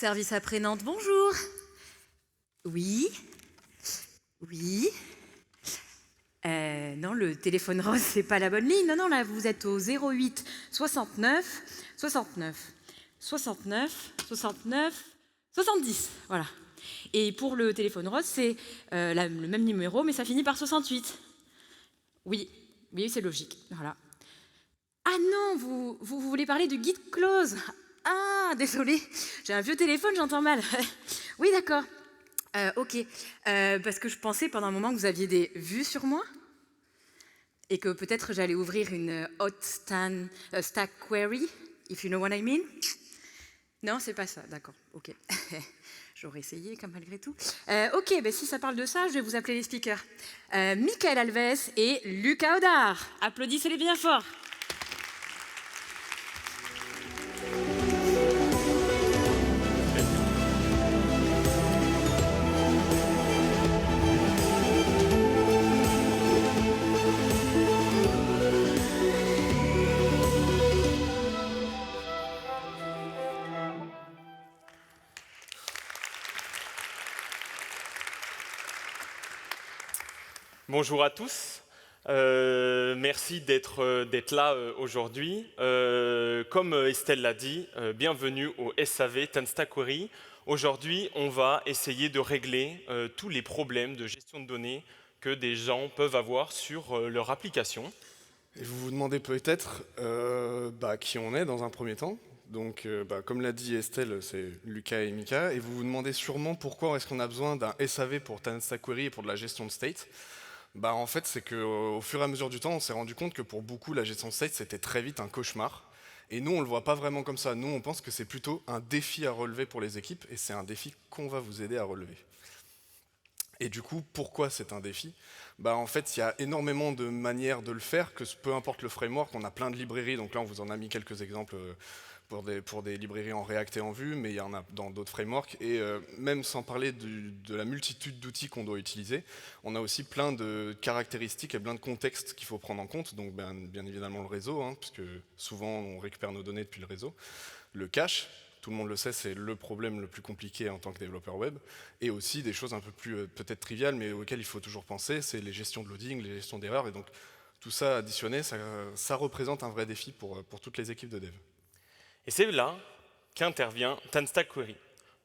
service après Nantes, bonjour. Oui. Oui. Non, le téléphone rose, c'est pas la bonne ligne. Non, non, là, vous êtes au 08 69 69 69 69 70. Voilà. Et pour le téléphone rose, c'est le même numéro, mais ça finit par 68. Oui, oui, c'est logique. Voilà. Ah non, vous voulez parler du guide close. Ah, désolé, j'ai un vieux téléphone, j'entends mal. Oui, d'accord. Ok, parce que je pensais pendant un moment que vous aviez des vues sur moi et que peut-être j'allais ouvrir une stack query, if you know what I mean. Non, c'est pas ça, d'accord, ok. J'aurais essayé quand malgré tout. Ok, ben si ça parle de ça, je vais vous appeler les speakers. Michael Alves et Lucas Audard. Applaudissez-les bien fort. Bonjour à tous. Merci d'être là aujourd'hui. Comme Estelle l'a dit, bienvenue au SAV Tanstack Query. Aujourd'hui, on va essayer de régler tous les problèmes de gestion de données que des gens peuvent avoir sur leur application. Et vous vous demandez peut-être qui on est dans un premier temps. Donc, comme l'a dit Estelle, c'est Lucas et Mika. Et vous vous demandez sûrement pourquoi est-ce qu'on a besoin d'un SAV pour Tanstack Query et pour de la gestion de state. En fait, c'est qu'au fur et à mesure du temps, on s'est rendu compte que pour beaucoup, la gestion de state, c'était très vite un cauchemar. Et nous, on ne le voit pas vraiment comme ça. Nous, on pense que c'est plutôt un défi à relever pour les équipes. Et c'est un défi qu'on va vous aider à relever. Et du coup, pourquoi c'est un défi? En fait, il y a énormément de manières de le faire, que peu importe le framework, on a plein de librairies, donc là on vous en a mis quelques exemples pour des librairies en React et en Vue, mais il y en a dans d'autres frameworks, et même sans parler de la multitude d'outils qu'on doit utiliser, on a aussi plein de caractéristiques et plein de contextes qu'il faut prendre en compte, donc bien évidemment le réseau, puisque souvent on récupère nos données depuis le réseau, le cache, tout le monde le sait, c'est le problème le plus compliqué en tant que développeur web, et aussi des choses un peu plus peut-être triviales, mais auxquelles il faut toujours penser, c'est les gestions de loading, les gestions d'erreurs, et donc tout ça additionné, ça représente un vrai défi pour toutes les équipes de dev. Et c'est là qu'intervient Tanstack Query.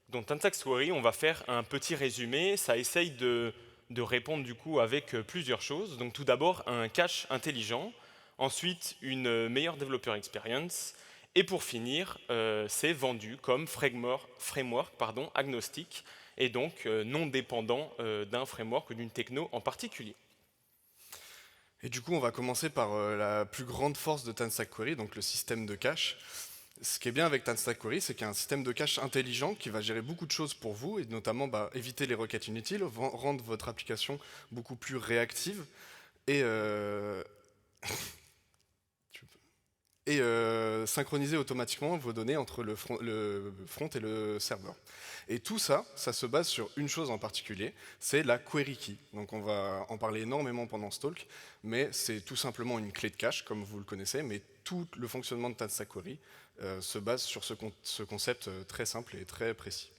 Dans Tanstack Query, on va faire un petit résumé. Ça essaye de répondre du coup avec plusieurs choses. Donc tout d'abord, un cache intelligent. Ensuite, une meilleure developer experience. Et pour finir, c'est vendu comme framework agnostique et donc non dépendant d'un framework ou d'une techno en particulier. Et du coup, on va commencer par la plus grande force de Tanstack Query, donc le système de cache. Ce qui est bien avec Tanstack Query, c'est qu'il y a un système de cache intelligent qui va gérer beaucoup de choses pour vous, et notamment éviter les requêtes inutiles, rendre votre application beaucoup plus réactive, et, synchroniser automatiquement vos données entre le front et le serveur. Et tout ça, ça se base sur une chose en particulier, c'est la query key. Donc on va en parler énormément pendant ce talk, mais c'est tout simplement une clé de cache, comme vous le connaissez, mais tout le fonctionnement de Tanstack Query se base sur ce concept très simple et très précis.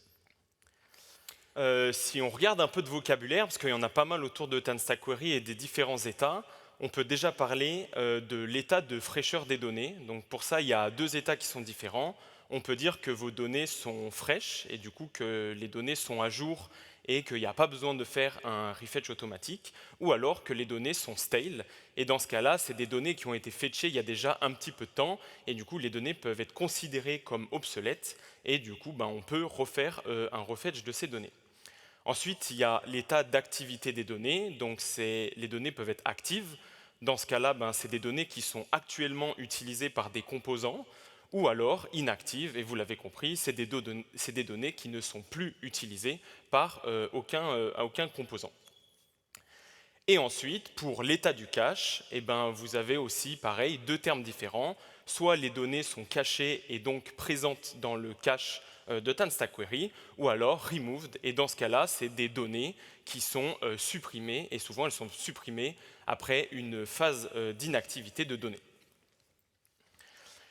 Si on regarde un peu de vocabulaire, parce qu'il y en a pas mal autour de Tanstack Query et des différents états, on peut déjà parler de l'état de fraîcheur des données. Donc pour ça, il y a deux états qui sont différents. On peut dire que vos données sont fraîches et du coup que les données sont à jour et qu'il n'y a pas besoin de faire un refetch automatique, ou alors que les données sont stale. Et dans ce cas-là, c'est des données qui ont été fetchées il y a déjà un petit peu de temps, et du coup, les données peuvent être considérées comme obsolètes, et du coup, on peut refaire un refetch de ces données. Ensuite, il y a l'état d'activité des données. Donc, les données peuvent être actives. Dans ce cas-là, c'est des données qui sont actuellement utilisées par des composants, ou alors inactives. Et vous l'avez compris, c'est des données qui ne sont plus utilisées par aucun composant. Et ensuite, pour l'état du cache, vous avez aussi, pareil, deux termes différents. Soit les données sont cachées et donc présentes dans le cache de Tanstack Query, ou alors removed, et dans ce cas-là, c'est des données qui sont supprimées, et souvent elles sont supprimées après une phase d'inactivité de données.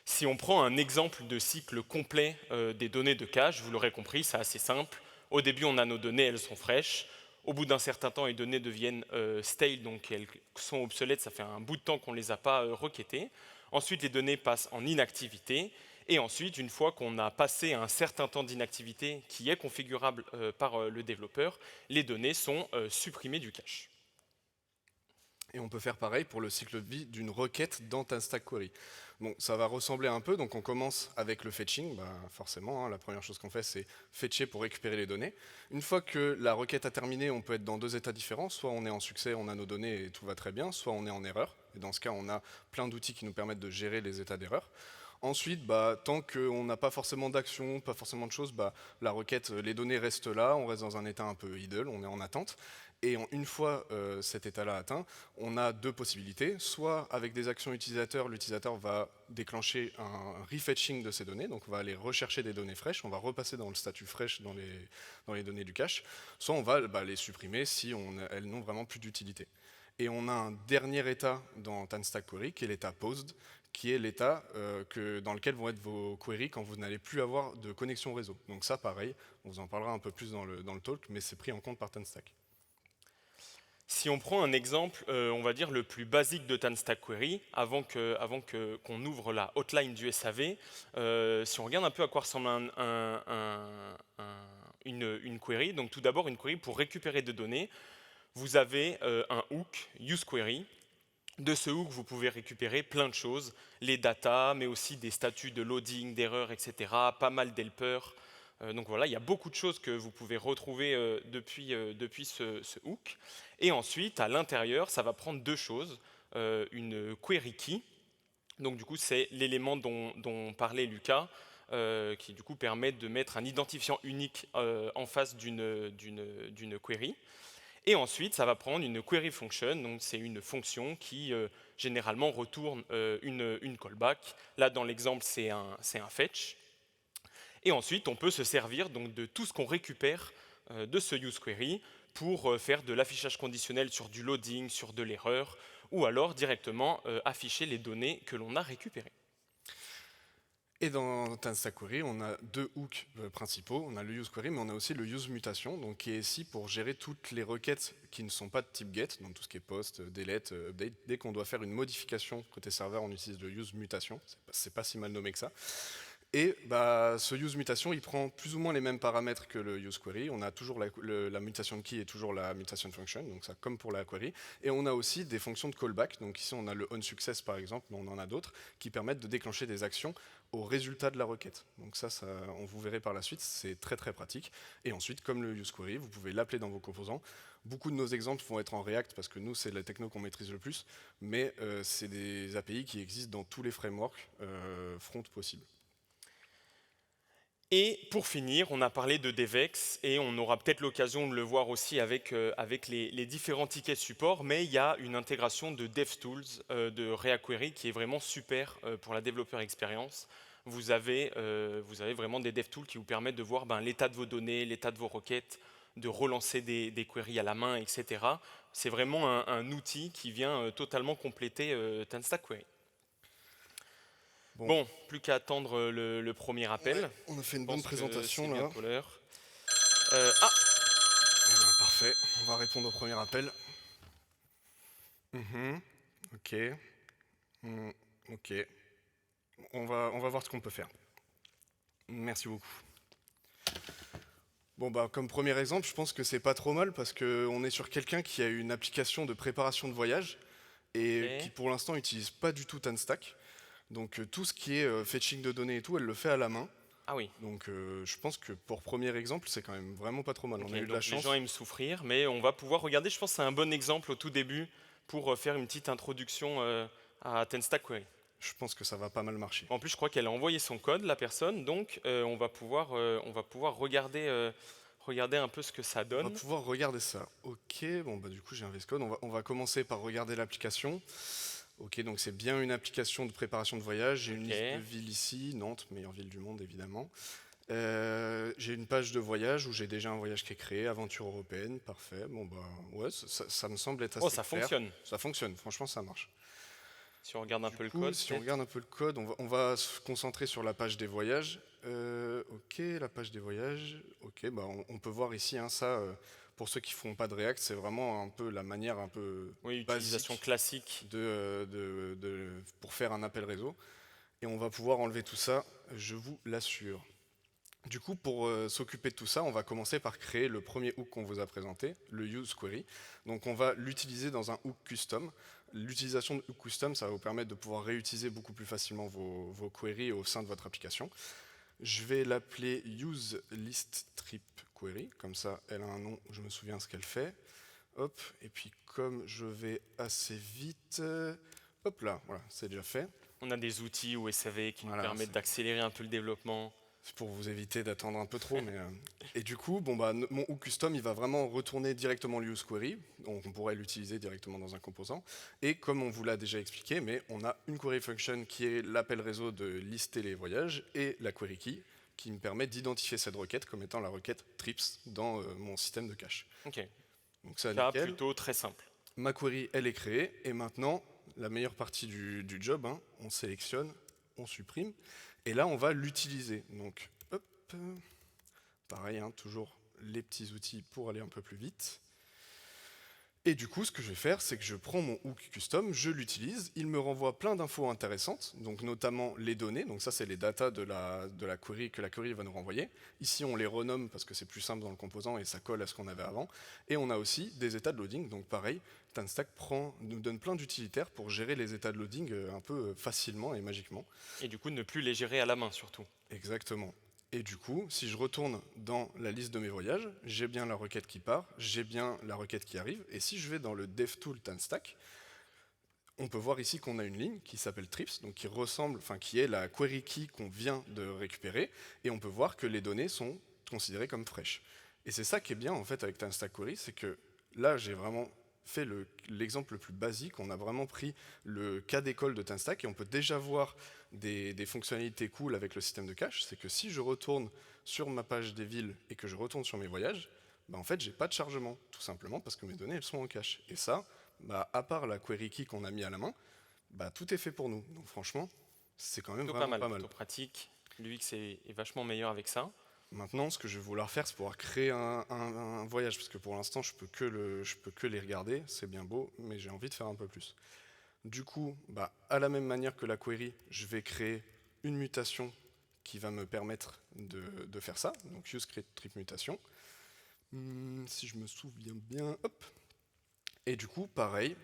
Si on prend un exemple de cycle complet des données de cache, vous l'aurez compris, c'est assez simple. Au début, on a nos données, elles sont fraîches. Au bout d'un certain temps, les données deviennent stale, donc elles sont obsolètes, ça fait un bout de temps qu'on ne les a pas requêtées. Ensuite, les données passent en inactivité. Et ensuite, une fois qu'on a passé un certain temps d'inactivité qui est configurable par le développeur, les données sont supprimées du cache. Et on peut faire pareil pour le cycle de vie d'une requête dans TanStack Query. Bon, ça va ressembler un peu, donc on commence avec le fetching, forcément, la première chose qu'on fait c'est fetcher pour récupérer les données. Une fois que la requête a terminé, on peut être dans deux états différents, soit on est en succès, on a nos données et tout va très bien, soit on est en erreur, et dans ce cas on a plein d'outils qui nous permettent de gérer les états d'erreur. Ensuite, tant qu'on n'a pas forcément d'action, pas forcément de choses, la requête, les données restent là, on reste dans un état un peu idle, on est en attente. Et une fois cet état-là atteint, on a deux possibilités. Soit avec des actions utilisateurs, l'utilisateur va déclencher un refetching de ces données, donc on va aller rechercher des données fraîches, on va repasser dans le statut fraîche dans les données du cache, soit on va les supprimer si elles n'ont vraiment plus d'utilité. Et on a un dernier état dans TanStack Query, qui est l'état paused, qui est l'état dans lequel vont être vos queries quand vous n'allez plus avoir de connexion réseau. Donc ça, pareil, on vous en parlera un peu plus dans le talk, mais c'est pris en compte par TanStack. Si on prend un exemple, on va dire le plus basique de TanStack Query, avant qu'on ouvre la hotline du SAV, si on regarde un peu à quoi ressemble une query, donc tout d'abord une query pour récupérer des données, vous avez un hook, useQuery. De ce hook, vous pouvez récupérer plein de choses, les datas, mais aussi des statuts de loading, d'erreur, etc., pas mal d'helpers. Donc voilà, il y a beaucoup de choses que vous pouvez retrouver depuis ce hook. Et ensuite, à l'intérieur, ça va prendre deux choses. Une query key, donc du coup, c'est l'élément dont parlait Lucas, qui du coup permet de mettre un identifiant unique en face d'une query. Et ensuite, ça va prendre une query function, donc c'est une fonction qui généralement retourne une callback. Là, dans l'exemple, c'est un fetch. Et ensuite, on peut se servir donc, de tout ce qu'on récupère de ce useQuery pour faire de l'affichage conditionnel sur du loading, sur de l'erreur, ou alors directement afficher les données que l'on a récupérées. Et dans TanStack Query, on a deux hooks principaux. On a le useQuery, mais on a aussi le useMutation, donc qui est ici pour gérer toutes les requêtes qui ne sont pas de type GET, donc tout ce qui est post, delete, update. Dès qu'on doit faire une modification côté serveur, on utilise le useMutation. C'est pas si mal nommé que ça. Et ce useMutation, il prend plus ou moins les mêmes paramètres que le useQuery. On a toujours la mutation de key et toujours la mutation function, donc ça comme pour la query. Et on a aussi des fonctions de callback. Donc ici, on a le onSuccess par exemple, mais on en a d'autres qui permettent de déclencher des actions au résultat de la requête. Donc ça, on vous verrez par la suite, c'est très très pratique. Et ensuite, comme le useQuery, vous pouvez l'appeler dans vos composants. Beaucoup de nos exemples vont être en React parce que nous, c'est la techno qu'on maîtrise le plus, mais c'est des API qui existent dans tous les frameworks front possibles. Et pour finir, on a parlé de Devex et on aura peut-être l'occasion de le voir aussi avec les différents tickets support, mais il y a une intégration de DevTools de React Query qui est vraiment super pour la développeur expérience. Vous avez vraiment des DevTools qui vous permettent de voir l'état de vos données, l'état de vos requêtes, de relancer des queries à la main, etc. C'est vraiment un outil qui vient totalement compléter TanStack Query. Bon, plus qu'à attendre le premier appel. Ouais, on a fait une bonne présentation là. Parfait, on va répondre au premier appel. Ok. Ok. On va voir ce qu'on peut faire. Merci beaucoup. Bon comme premier exemple, je pense que c'est pas trop mal parce qu'on est sur quelqu'un qui a une application de préparation de voyage et qui pour l'instant n'utilise pas du tout TanStack. Donc tout ce qui est fetching de données et tout, elle le fait à la main. Ah oui. Donc je pense que pour premier exemple, c'est quand même vraiment pas trop mal. Okay, on a eu de la chance. Les gens aiment souffrir, mais on va pouvoir regarder. Je pense que c'est un bon exemple au tout début pour faire une petite introduction à TanStack Query. Je pense que ça va pas mal marcher. En plus, je crois qu'elle a envoyé son code, la personne, donc on va pouvoir regarder un peu ce que ça donne. On va pouvoir regarder ça. Ok, du coup j'ai un VS Code. On va commencer par regarder l'application. Ok, donc c'est bien une application de préparation de voyage. J'ai une liste de villes ici, Nantes, meilleure ville du monde évidemment. J'ai une page de voyage où j'ai déjà un voyage qui est créé, aventure européenne, parfait. Ouais, ça me semble être assez clair. Ça fonctionne. Ça fonctionne, franchement ça marche. Si on regarde un peu le Du coup, code, si on peut-être. regarde un peu le code, on va se concentrer sur la page des voyages. Ok, la page des voyages. Ok, bah on peut voir ici, hein, ça, pour ceux qui font pas de React, c'est vraiment un peu la manière un peu Oui, utilisation basique classique. pour faire un appel réseau. Et on va pouvoir enlever tout ça, je vous l'assure. Du coup, pour s'occuper de tout ça, on va commencer par créer le premier hook qu'on vous a présenté, le useQuery. Donc on va l'utiliser dans un hook custom. L'utilisation de hook custom, ça va vous permettre de pouvoir réutiliser beaucoup plus facilement vos queries au sein de votre application. Je vais l'appeler useListTripQuery, comme ça elle a un nom, je me souviens ce qu'elle fait. Hop, et puis comme je vais assez vite, hop là, voilà, c'est déjà fait. On a des outils ou SAV qui nous Voilà, permettent d'accélérer un peu le développement. c'est pour vous éviter d'attendre un peu trop, mais et du coup, bon bah mon hook custom, il va vraiment retourner directement l'useQuery, donc on pourrait l'utiliser directement dans un composant. Et comme on vous l'a déjà expliqué, mais on a une query function qui est l'appel réseau de lister les voyages et la query key qui me permet d'identifier cette requête comme étant la requête trips dans mon système de cache. Ok, Donc ça, cas nickel. plutôt très simple. Ma query, elle est créée, et maintenant, la meilleure partie du job, hein, on sélectionne, on supprime, et là, on va l'utiliser. Donc, hop, pareil, hein, toujours les petits outils pour aller un peu plus vite. Et du coup, ce que je vais faire, c'est que je prends mon hook custom, je l'utilise, il me renvoie plein d'infos intéressantes, donc notamment les données, donc ça c'est les datas de la query que la query va nous renvoyer. Ici on les renomme parce que c'est plus simple dans le composant et ça colle à ce qu'on avait avant. Et on a aussi des états de loading, donc pareil, TanStack nous donne plein d'utilitaires pour gérer les états de loading un peu facilement et magiquement. Et du coup, ne plus les gérer à la main surtout. Exactement. Et du coup, si je retourne dans la liste de mes voyages, j'ai bien la requête qui part, j'ai bien la requête qui arrive, et si je vais dans le DevTool TanStack, on peut voir ici qu'on a une ligne qui s'appelle trips, donc qui ressemble, enfin qui est la query key qu'on vient de récupérer, et on peut voir que les données sont considérées comme fraîches. Et c'est ça qui est bien en fait avec TanStack Query, c'est que là j'ai vraiment fait l'exemple le plus basique, on a vraiment pris le cas d'école de TanStack et on peut déjà voir des fonctionnalités cool avec le système de cache, c'est que si je retourne sur ma page des villes et que je retourne sur mes voyages, bah en fait j'ai pas de chargement, tout simplement parce que mes données elles sont en cache. Et ça, bah, à part la query key qu'on a mis à la main, bah, tout est fait pour nous. Donc franchement, c'est quand même Plutôt vraiment pas mal. plutôt pratique. L'UX est vachement meilleur avec ça. Maintenant, ce que je vais vouloir faire, c'est pouvoir créer un voyage, parce que pour l'instant, je peux que les regarder, c'est bien beau, mais j'ai envie de faire un peu plus. Du coup, bah, à la même manière que la query, je vais créer une mutation qui va me permettre de faire ça. Donc useCreateTripMutation. Si je me souviens bien, hop. Et du coup, pareil,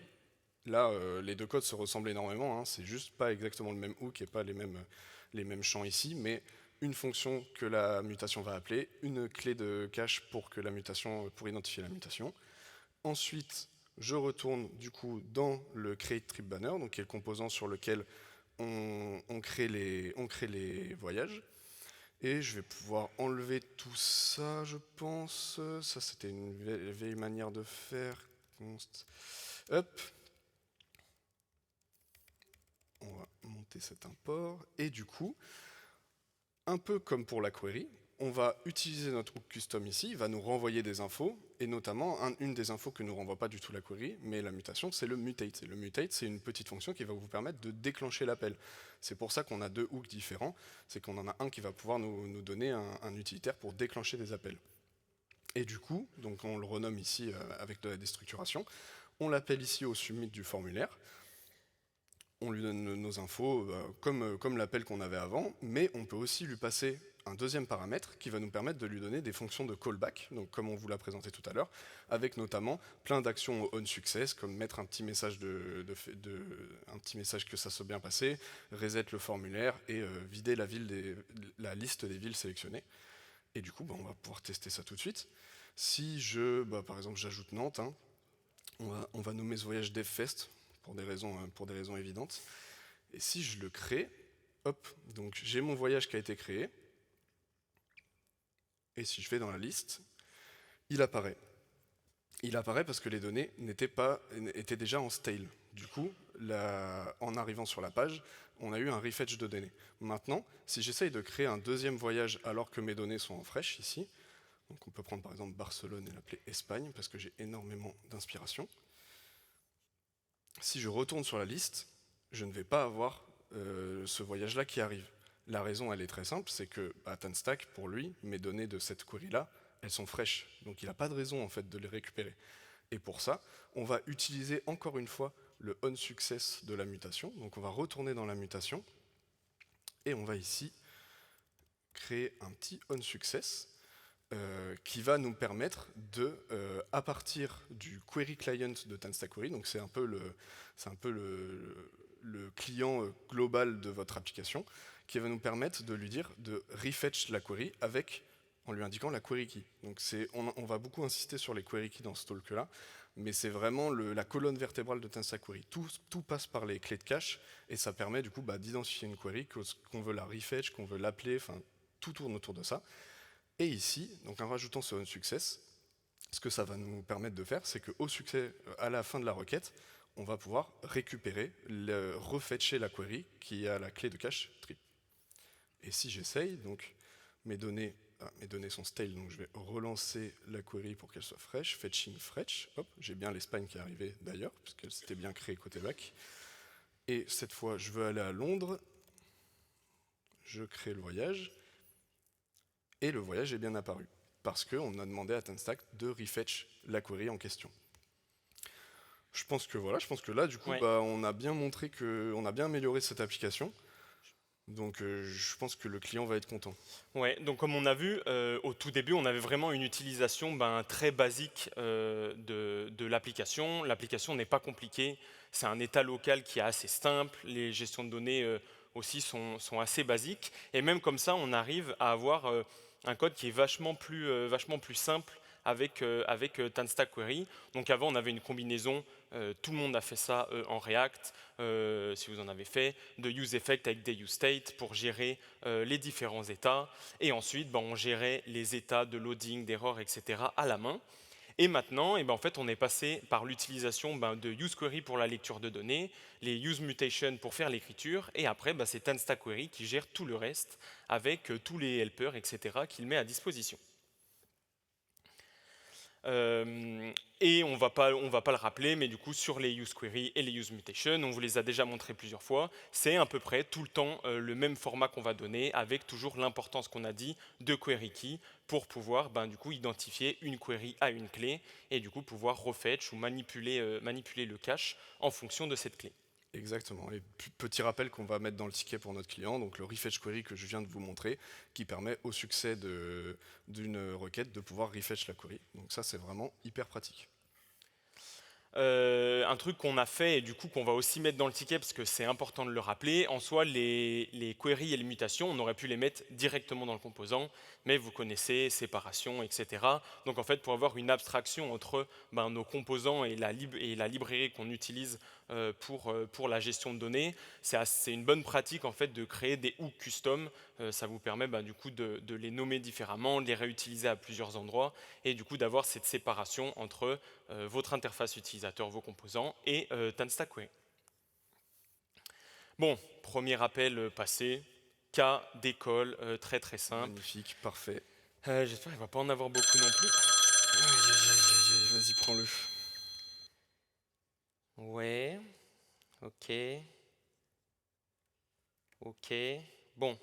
là, les deux codes se ressemblent énormément, hein, c'est juste pas exactement le même hook et pas les mêmes champs ici, mais une fonction que la mutation va appeler, une clé de cache pour identifier la mutation. Ensuite, je retourne du coup dans le createTripBanner, donc qui est le composant sur lequel on crée les voyages. Et je vais pouvoir enlever tout ça, je pense. Ça, c'était une vieille manière de faire. Hop, on va monter cet import, et du coup, un peu comme pour la query, on va utiliser notre hook custom ici, il va nous renvoyer des infos, et notamment une des infos que ne nous renvoie pas du tout la query, mais la mutation, c'est le mutate. Et le mutate, c'est une petite fonction qui va vous permettre de déclencher l'appel. C'est pour ça qu'on a deux hooks différents, c'est qu'on en a un qui va pouvoir nous donner un utilitaire pour déclencher des appels. Et du coup, donc on le renomme ici avec de la déstructuration, on l'appelle ici au submit du formulaire, on lui donne nos infos comme l'appel qu'on avait avant, mais on peut aussi lui passer un deuxième paramètre qui va nous permettre de lui donner des fonctions de callback, donc comme on vous l'a présenté tout à l'heure, avec notamment plein d'actions au on success, comme mettre un petit message, un petit message que ça soit bien passé, reset le formulaire et vider la liste des villes sélectionnées. Et du coup, bah, on va pouvoir tester ça tout de suite. Si par exemple, j'ajoute Nantes, hein, on va nommer ce voyage DevFest pour des raisons évidentes. Et si je le crée, hop, donc j'ai mon voyage qui a été créé. Et si je vais dans la liste, il apparaît. Il apparaît parce que les données étaient déjà en stale. Du coup, en arrivant sur la page, on a eu un refetch de données. Maintenant, si j'essaye de créer un deuxième voyage alors que mes données sont en fraîche ici, donc on peut prendre par exemple Barcelone et l'appeler Espagne parce que j'ai énormément d'inspiration. Si je retourne sur la liste, je ne vais pas avoir ce voyage-là qui arrive. La raison, elle est très simple, c'est que TanStack, pour lui, mes données de cette query-là, elles sont fraîches. Donc il n'a pas de raison en fait de les récupérer. Et pour ça, on va utiliser encore une fois le onSuccess de la mutation. Donc on va retourner dans la mutation et on va ici créer un petit onSuccess qui va nous permettre de, à partir du query client de TanStack Query, donc c'est un peu le client global de votre application, qui va nous permettre de lui dire de refetch la query en lui indiquant la query key. Donc on va beaucoup insister sur les query keys dans ce talk-là, mais c'est vraiment la colonne vertébrale de TanStack Query. Tout passe par les clés de cache, et ça permet du coup d'identifier une query, qu'on veut la refetch, qu'on veut l'appeler, enfin tout tourne autour de ça. Et ici, donc en rajoutant ce onSuccess, ce que ça va nous permettre de faire, c'est qu'au succès, à la fin de la requête, on va pouvoir récupérer, refetcher la query qui a la clé de cache trip. Et si j'essaye, donc mes données sont stale, donc je vais relancer la query pour qu'elle soit fraîche, fetching fresh, hop, j'ai bien l'Espagne qui est arrivée d'ailleurs, puisqu'elle s'était bien créée côté back. Et cette fois, je veux aller à Londres, je crée le voyage, et le voyage est bien apparu, parce qu'on a demandé à TanStack de refetch la query en question. Je pense que là, du coup, Ouais. on a bien montré qu'on a bien amélioré cette application. Donc je pense que le client va être content. Ouais, donc comme on a vu, au tout début, on avait vraiment une utilisation très basique de l'application. L'application n'est pas compliquée, c'est un état local qui est assez simple, les gestions de données aussi sont assez basiques, et même comme ça, on arrive à avoir un code qui est vachement plus simple avec TanStack Query. Donc avant, on avait une combinaison, tout le monde a fait ça en React, si vous en avez fait, de useEffect avec des useState pour gérer les différents états. Et ensuite, on gérait les états de loading, d'erreur, etc. à la main. Et maintenant, en fait, on est passé par l'utilisation de useQuery pour la lecture de données, les useMutation pour faire l'écriture, et après, c'est TanStack Query qui gère tout le reste avec tous les helpers, etc. qu'il met à disposition. Et on va pas le rappeler, mais du coup sur les useQuery et les useMutation, on vous les a déjà montrés plusieurs fois, c'est à peu près tout le temps le même format qu'on va donner, avec toujours l'importance qu'on a dit de query key pour pouvoir du coup identifier une query à une clé et du coup pouvoir refetch ou manipuler le cache en fonction de cette clé. Exactement. Et petit rappel qu'on va mettre dans le ticket pour notre client, donc le refetch query que je viens de vous montrer, qui permet au succès d'une requête de pouvoir refetch la query. Donc ça, c'est vraiment hyper pratique. Un truc qu'on a fait et du coup qu'on va aussi mettre dans le ticket parce que c'est important de le rappeler, en soi les queries et les mutations, on aurait pu les mettre directement dans le composant, mais vous connaissez, séparation, etc. Donc en fait pour avoir une abstraction entre nos composants et la librairie qu'on utilise pour la gestion de données, c'est une bonne pratique en fait de créer des hooks custom, ça vous permet du coup de les nommer différemment, de les réutiliser à plusieurs endroits et du coup d'avoir cette séparation entre votre interface utilisateur, vos composants et TanStack Query. Bon, premier appel passé, cas d'école très très simple. Magnifique, parfait. J'espère qu'il ne va pas en avoir beaucoup non plus. Aïe, aïe, aïe, aïe, vas-y, prends-le. Ouais, ok. Ok, bon.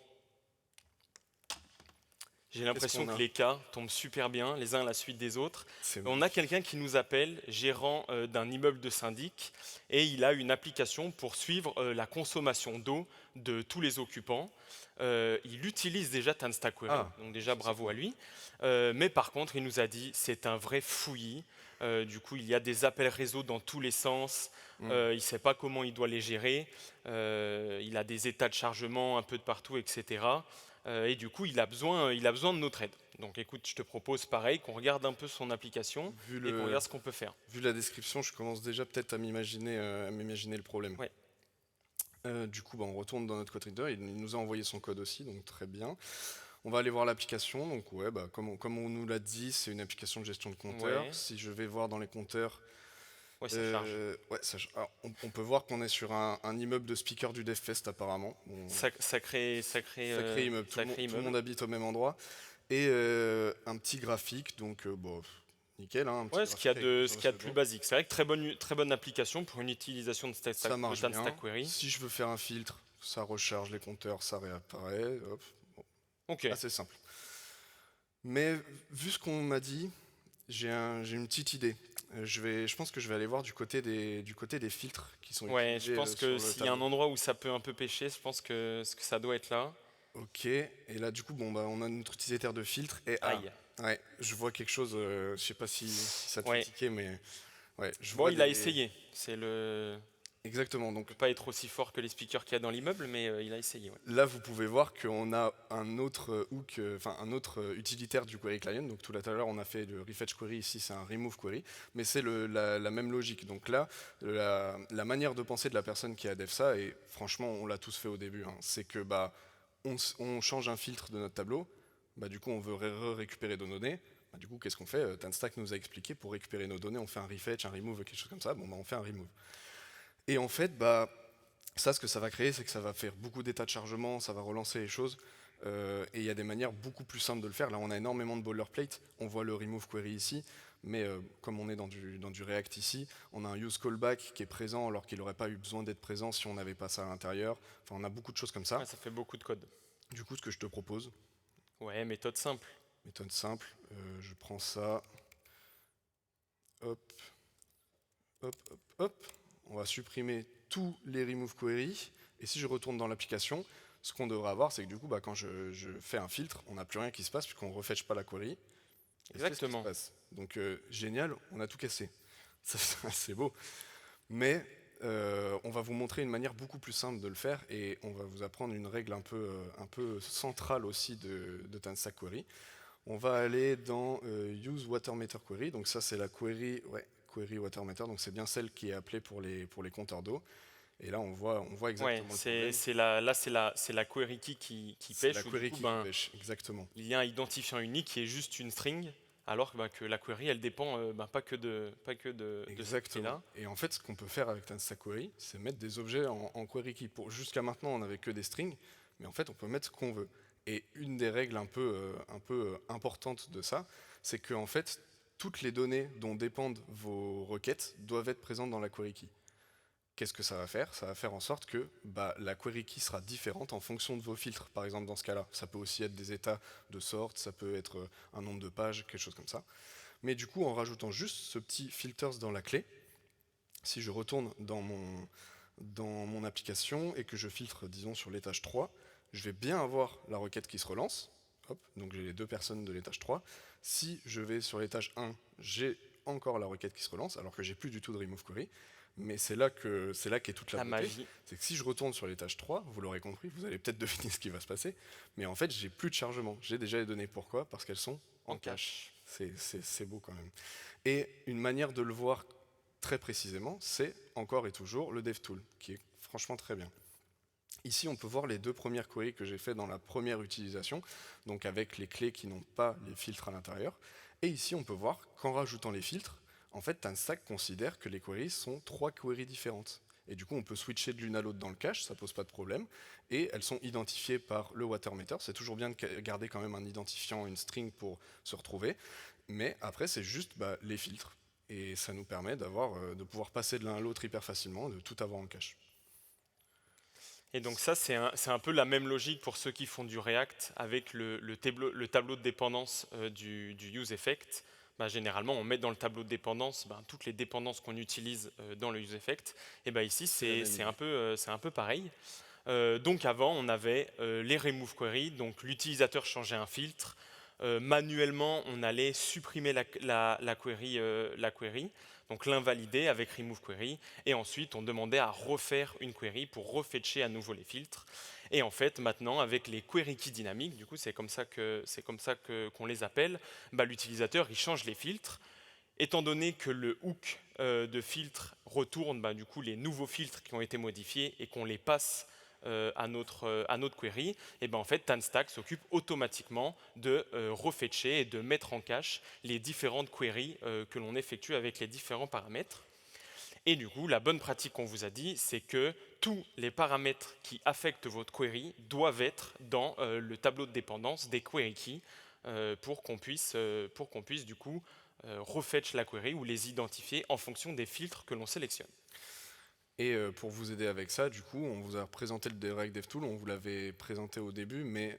J'ai l'impression que les cas tombent super bien, les uns à la suite des autres. On a quelqu'un qui nous appelle, gérant d'un immeuble de syndic, et il a une application pour suivre la consommation d'eau de tous les occupants. Il utilise déjà TanStack Query, donc déjà bravo à lui. Mais par contre, il nous a dit c'est un vrai fouillis. Du coup, il y a des appels réseau dans tous les sens. Il ne sait pas comment il doit les gérer. Il a des états de chargement un peu de partout, etc. Et du coup, il a besoin de notre aide. Donc écoute, je te propose pareil, qu'on regarde un peu son application et qu'on regarde ce qu'on peut faire. Vu la description, je commence déjà peut-être à m'imaginer le problème. Ouais. Du coup, on retourne dans notre code reader, il nous a envoyé son code aussi, donc très bien. On va aller voir l'application, donc ouais, comme on nous l'a dit, c'est une application de gestion de compteurs. Ouais. Si je vais voir dans les compteurs, ouais, ça charge. Ouais, alors, on peut voir qu'on est sur un immeuble de speaker du DevFest apparemment. Sacré immeuble. Tout le monde habite au même endroit. Et un petit graphique, donc nickel, hein, un petit Ouais, ce qu'il y a graphique avec de, plusieurs plus secondes. basique. C'est vrai que très bonne application pour une utilisation de Ça marche bien. Stack Query. Si je veux faire un filtre, ça recharge les compteurs, ça réapparaît. Hop. Bon, Ok. assez simple. Mais vu ce qu'on m'a dit, j'ai une petite idée. Je pense que je vais aller voir du côté des filtres qui sont Ouais, je utilisés pense sur que le s'il y a un tableau. endroit où ça peut un peu pêcher, je pense que ça doit être là. Ok, et là du coup, bon, bah, on a notre utilisateur de filtre. Et Aïe. ouais, je vois quelque chose, je sais pas si ça te fait Ouais. tiquer, mais ouais, je Bon, vois il a essayé. C'est le. Exactement, Il donc peut pas être aussi fort que les speakers qu'il y a dans l'immeuble, mais il a essayé. Ouais. là, vous pouvez voir qu'on a un autre hook, enfin un autre utilitaire du query client. Donc tout à l'heure, on a fait le refetch query, ici c'est un remove query, mais c'est la même logique. Donc là, la manière de penser de la personne qui a dev ça, et franchement, on l'a tous fait au début, hein, c'est que bah on change un filtre de notre tableau, bah du coup on veut récupérer nos données. Bah, du coup, qu'est-ce qu'on fait? Tanstack nous a expliqué pour récupérer nos données, on fait un refetch, un remove, quelque chose comme ça. Bon, bah on fait un remove. Et en fait, bah ça, ce que ça va créer, c'est que ça va faire beaucoup d'états de chargement, ça va relancer les choses. Et il y a des manières beaucoup plus simples de le faire. Là, on a énormément de boilerplate. On voit le remove query ici, mais comme on est dans du React ici, on a un use callback qui est présent alors qu'il n'aurait pas eu besoin d'être présent si on n'avait pas ça à l'intérieur. Enfin, on a beaucoup de choses comme ça. Ouais, ça fait beaucoup de code. Du coup, ce que je te propose, Ouais, méthode simple. méthode simple, je prends ça, hop, hop, hop, hop. On va supprimer tous les remove query. Et si je retourne dans l'application, ce qu'on devrait avoir, c'est que du coup, bah, quand je fais un filtre, on n'a plus rien qui se passe puisqu'on ne refetche pas la query. Et c'est ce qui se Exactement. passe. Donc génial, on a tout cassé. Ça, c'est beau. Mais on va vous montrer une manière beaucoup plus simple de le faire et on va vous apprendre une règle un peu centrale aussi de Tanstack Query. On va aller dans Use Water Meter Query. Donc ça, c'est la query, ouais, query Water Meter. Donc c'est bien celle qui est appelée pour les compteurs d'eau. Et là, on voit Ouais, exactement le problème. c'est la query key qui C'est la pêche, où du query coup, qui ben, pêche, exactement. il y a un identifiant unique qui est juste une string, alors que la query, elle dépend pas que de cette Exactement. clé-là. Et en fait, ce qu'on peut faire avec Tanstack Query, c'est mettre des objets en query key. Jusqu'à maintenant, on n'avait que des strings, mais en fait, on peut mettre ce qu'on veut. Et une des règles un peu importantes de ça, c'est que en fait, toutes les données dont dépendent vos requêtes doivent être présentes dans la query key. Qu'est-ce que ça va faire? Ça va faire en sorte que bah, la query key sera différente en fonction de vos filtres, par exemple dans ce cas-là. Ça peut aussi être des états de sorte, ça peut être un nombre de pages, quelque chose comme ça. Mais du coup, en rajoutant juste ce petit filters dans la clé, si je retourne dans mon application et que je filtre, disons, sur l'étage 3, je vais bien avoir la requête qui se relance. Hop, donc j'ai les deux personnes de l'étage 3. Si je vais sur l'étage 1, j'ai encore la requête qui se relance, alors que j'ai plus du tout de remove query. Mais c'est là qu'est toute la La beauté. magie. C'est que si je retourne sur l'étage 3, vous l'aurez compris, vous allez peut-être deviner ce qui va se passer. Mais en fait, j'ai plus de chargement. J'ai déjà les données. Pourquoi? Parce qu'elles sont en cache. C'est beau quand même. Et une manière de le voir très précisément, c'est encore et toujours le DevTool, qui est franchement très bien. Ici, on peut voir les deux premières queries que j'ai fait dans la première utilisation, donc avec les clés qui n'ont pas les filtres à l'intérieur. Et ici, on peut voir qu'en rajoutant les filtres, en fait, Tanstack considère que les queries sont 3 queries différentes. Et du coup, on peut switcher de l'une à l'autre dans le cache, ça pose pas de problème. Et elles sont identifiées par le watermeter. C'est toujours bien de garder quand même un identifiant, une string pour se retrouver. Mais après, c'est juste bah, les filtres. Et ça nous permet de pouvoir passer de l'un à l'autre hyper facilement, de tout avoir en cache. Et donc ça, c'est un peu la même logique pour ceux qui font du React avec le tableau de dépendance du useEffect. Bah, généralement, on met dans le tableau de dépendance toutes les dépendances qu'on utilise dans le useEffect. Et bah, ici, c'est un peu pareil. Donc avant, on avait les remove query, donc l'utilisateur changeait un filtre. Manuellement, on allait supprimer la query, donc l'invalider avec remove query, et ensuite on demandait à refaire une query pour refetcher à nouveau les filtres. Et en fait, maintenant, avec les query keys dynamiques, du coup, c'est comme ça qu'on les appelle, l'utilisateur il change les filtres. Étant donné que le hook de filtre retourne du coup les nouveaux filtres qui ont été modifiés et qu'on les passe à notre query, et en fait Tanstack s'occupe automatiquement de refetcher et de mettre en cache les différentes queries que l'on effectue avec les différents paramètres. Et du coup, la bonne pratique qu'on vous a dit, c'est que tous les paramètres qui affectent votre query doivent être dans le tableau de dépendance des query keys pour qu'on puisse du coup refetch la query ou les identifier en fonction des filtres que l'on sélectionne. Et pour vous aider avec ça, du coup, on vous a présenté le Direct DevTool, on vous l'avait présenté au début, mais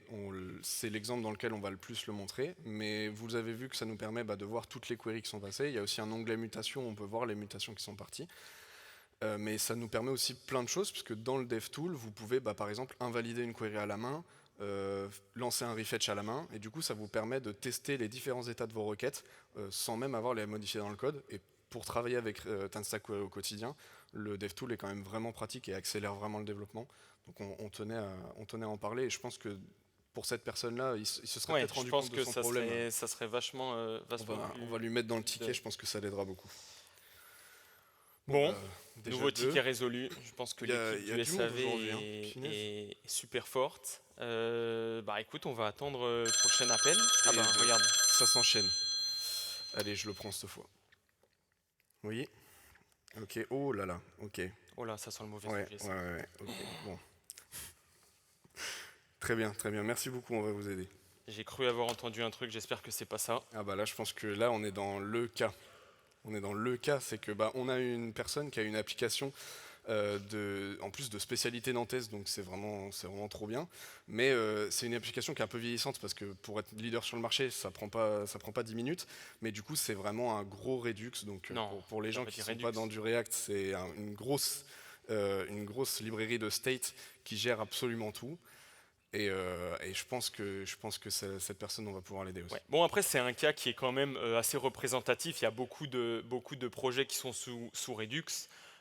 c'est l'exemple dans lequel on va le plus le montrer. Mais vous avez vu que ça nous permet de voir toutes les queries qui sont passées. Il y a aussi un onglet mutation, on peut voir les mutations qui sont parties. Mais ça nous permet aussi plein de choses, puisque dans le DevTool, vous pouvez par exemple invalider une query à la main, lancer un refetch à la main, et du coup ça vous permet de tester les différents états de vos requêtes sans même avoir à les modifier dans le code. Et pour travailler avec TanStack Query au quotidien, le DevTool est quand même vraiment pratique et accélère vraiment le développement. Donc on tenait à en parler, et je pense que pour cette personne-là, il se serait peut-être rendu compte de son problème. Je pense que ça serait vachement, On va lui mettre dans le ticket, je pense que ça l'aidera beaucoup. Bon, déjà nouveau ticket résolu. Je pense que Il y a l'équipe du du monde SAV aujourd'hui, hein. est super forte. Écoute, on va attendre le prochain appel. Ah Et bah regarde. ça s'enchaîne. Allez, je le prends cette fois. Oui. Ok. Oh là là. Ok. Oh là, ça sent le mauvais Ouais, sujet. Ça. ouais. Ok. Bon. Très bien, très bien. Merci beaucoup. On va vous aider. J'ai cru avoir entendu un truc. J'espère que c'est pas ça. Ah bah là, je pense que là, on est dans le cas. On est dans le cas, c'est que on a une personne qui a une application en plus de spécialité nantaise, donc c'est vraiment trop bien. Mais c'est une application qui est un peu vieillissante parce que pour être leader sur le marché, ça prend pas 10 minutes. Mais du coup, c'est vraiment un gros Redux. Donc Non, pour les gens pas qui dit sont Redux. pas dans du React, c'est une grosse librairie de state qui gère absolument tout. Et je pense que cette personne, on va pouvoir l'aider aussi. Ouais. Bon, après, c'est un cas qui est quand même assez représentatif. Il y a beaucoup de projets qui sont sous Redux.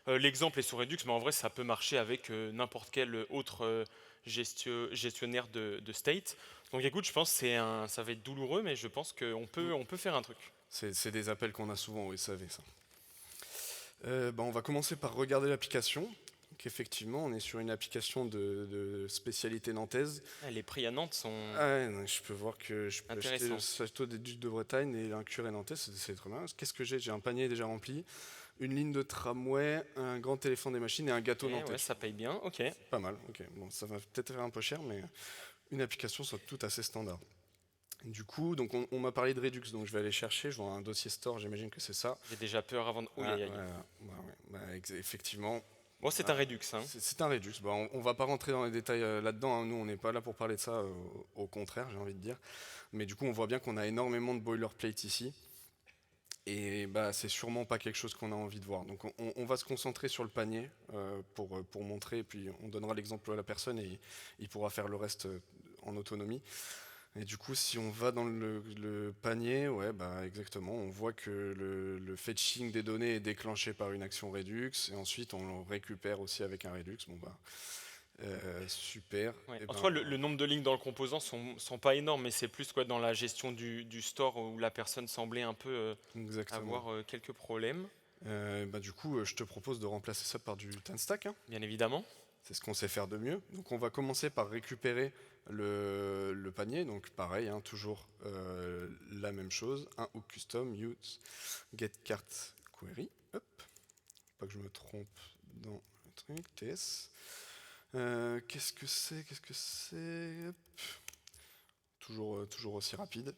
L'exemple est sous Redux, mais en vrai, ça peut marcher avec n'importe quel autre gestionnaire de state. Donc écoute, je pense que ça va être douloureux, mais je pense qu'on peut faire un truc. C'est des appels qu'on a souvent au SAV, ça. On va commencer par regarder l'application. Donc effectivement, on est sur une application de spécialité nantaise. Les prix à Nantes sont... Je peux voir que je peux acheter Intéressant. le château des Ducs de Bretagne et un curé nantais, c'est très bien. Qu'est-ce que j'ai? J'ai un panier déjà rempli, une ligne de tramway, un grand éléphant des machines et un gâteau nantais. Ouais, ça paye bien, ok. Pas mal, ok. Bon, ça va peut-être faire un peu cher, mais une application soit tout assez standard. Du coup, donc on m'a parlé de Redux, donc je vais aller chercher. Je vois un dossier store, j'imagine que c'est ça. J'ai déjà peur avant de... Oui, aïe, aïe. Effectivement, Bon, c'est un Redux, hein. c'est un Redux. On va pas rentrer dans les détails là-dedans, hein. Nous, on n'est pas là pour parler de ça, au contraire, j'ai envie de dire. Mais du coup, on voit bien qu'on a énormément de boilerplate ici. Et c'est sûrement pas quelque chose qu'on a envie de voir. Donc on va se concentrer sur le panier pour montrer, et puis on donnera l'exemple à la personne et il pourra faire le reste en autonomie. Et du coup, si on va dans le panier, ouais, exactement, on voit que le fetching des données est déclenché par une action Redux, et ensuite on le récupère aussi avec un Redux. Super. Ouais. Et En soi, le nombre de lignes dans le composant sont pas énormes, mais c'est plus dans la gestion du store où la personne semblait un peu exactement. avoir quelques problèmes. Du coup, je te propose de remplacer ça par du TanStack, hein. Bien évidemment. C'est ce qu'on sait faire de mieux. Donc on va commencer par récupérer le panier. Donc pareil, hein, toujours la même chose. Un hook custom, use getCart query. Hop. Pas que je me trompe dans le truc. TS. Qu'est-ce que c'est? Hop. Toujours aussi rapide.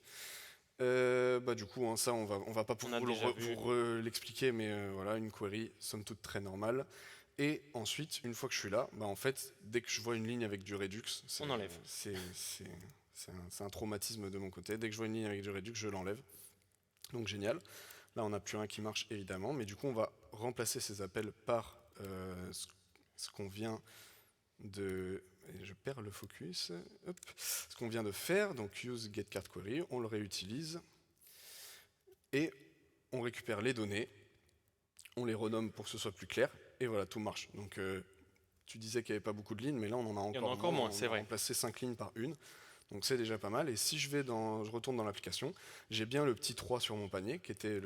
Du coup, hein, ça, on va pas pouvoir vous l'expliquer, mais voilà, une query, somme toute très normale. Et ensuite, une fois que je suis là, en fait, dès que je vois une ligne avec du Redux, On enlève. C'est un traumatisme de mon côté. Dès que je vois une ligne avec du Redux, je l'enlève. Donc génial. Là, on n'a plus un qui marche, évidemment, mais du coup, on va remplacer ces appels par ce qu'on vient de... Et je perds le focus. Hop. Ce qu'on vient de faire, donc use getCart query, on le réutilise et on récupère les données, on les renomme pour que ce soit plus clair, et voilà, tout marche. Donc tu disais qu'il n'y avait pas beaucoup de lignes, mais là on en a encore moins, c'est vrai. On a remplacé 5 lignes par une, donc c'est déjà pas mal. Et si je retourne dans l'application, j'ai bien le petit 3 sur mon panier, qui était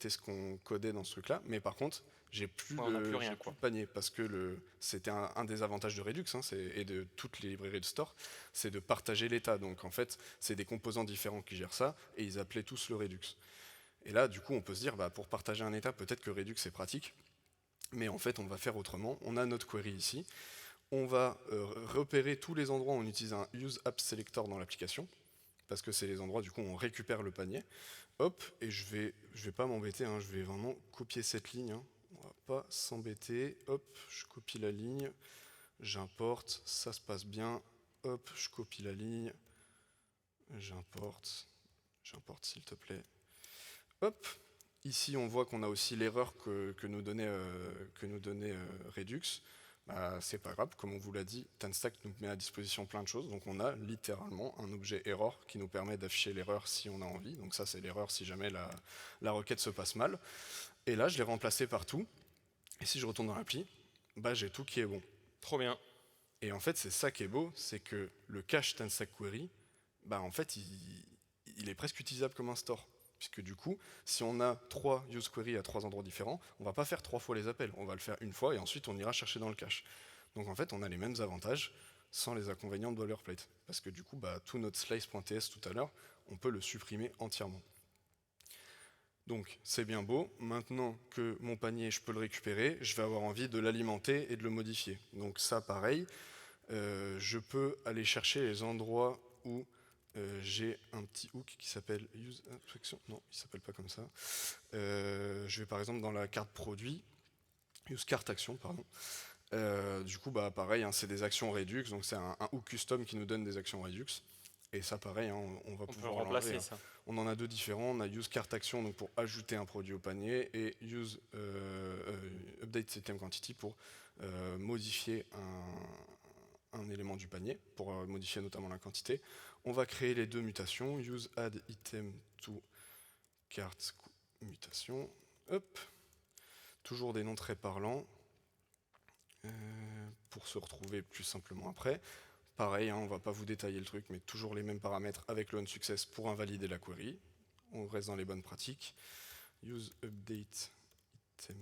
ce qu'on codait dans ce truc-là, mais par contre, j'ai plus rien, plus de panier, parce que c'était un des avantages de Redux, hein, et de toutes les librairies de store, c'est de partager l'état. Donc en fait, c'est des composants différents qui gèrent ça, et ils appelaient tous le Redux. Et là, du coup, on peut se dire, pour partager un état, peut-être que Redux est pratique, mais en fait, on va faire autrement. On a notre query ici, on va repérer tous les endroits où on utilise un use app selector dans l'application, parce que c'est les endroits, du coup, où on récupère le panier. hop, et je vais pas m'embêter, hein, je vais vraiment copier cette ligne. Hein. On va pas s'embêter. Hop, je copie la ligne, j'importe, ça se passe bien. Hop, je copie la ligne, j'importe s'il te plaît. Hop, ici on voit qu'on a aussi l'erreur que nous donnait Redux. Bah, c'est pas grave, comme on vous l'a dit, TanStack nous met à disposition plein de choses, donc on a littéralement un objet error qui nous permet d'afficher l'erreur si on a envie, donc ça c'est l'erreur si jamais la requête se passe mal. Et là je l'ai remplacé par tout, et si je retourne dans l'appli, bah, j'ai tout qui est bon. Trop bien. Et en fait c'est ça qui est beau, c'est que le cache TanStack Query, bah, en fait il est presque utilisable comme un store. Puisque du coup, si on a 3 use query à 3 endroits différents, on ne va pas faire 3 fois les appels, on va le faire une fois et ensuite on ira chercher dans le cache. Donc en fait, on a les mêmes avantages sans les inconvénients de boilerplate. Parce que du coup, bah, tout notre slice.ts tout à l'heure, on peut le supprimer entièrement. Donc c'est bien beau, maintenant que mon panier, je peux le récupérer, je vais avoir envie de l'alimenter et de le modifier. Donc ça, pareil, je peux aller chercher les endroits où j'ai un petit hook qui s'appelle use abstraction. Non, il s'appelle pas comme ça. Je vais par exemple dans la carte produit, use carte action, pardon. Du coup, bah pareil, hein, c'est des actions Redux, donc c'est un hook custom qui nous donne des actions Redux. Et ça, pareil, hein, on va pouvoir remplacer l'enlever, ça. hein. On en a deux différents. On a use carte action donc pour ajouter un produit au panier et use update system quantity pour modifier un élément du panier, pour modifier notamment la quantité. On va créer les deux mutations, use add item to cart mutation. Hop. Toujours des noms très parlants pour se retrouver plus simplement après. Pareil, hein, on ne va pas vous détailler le truc, mais toujours les mêmes paramètres avec le onSuccess pour invalider la query. On reste dans les bonnes pratiques. Use update item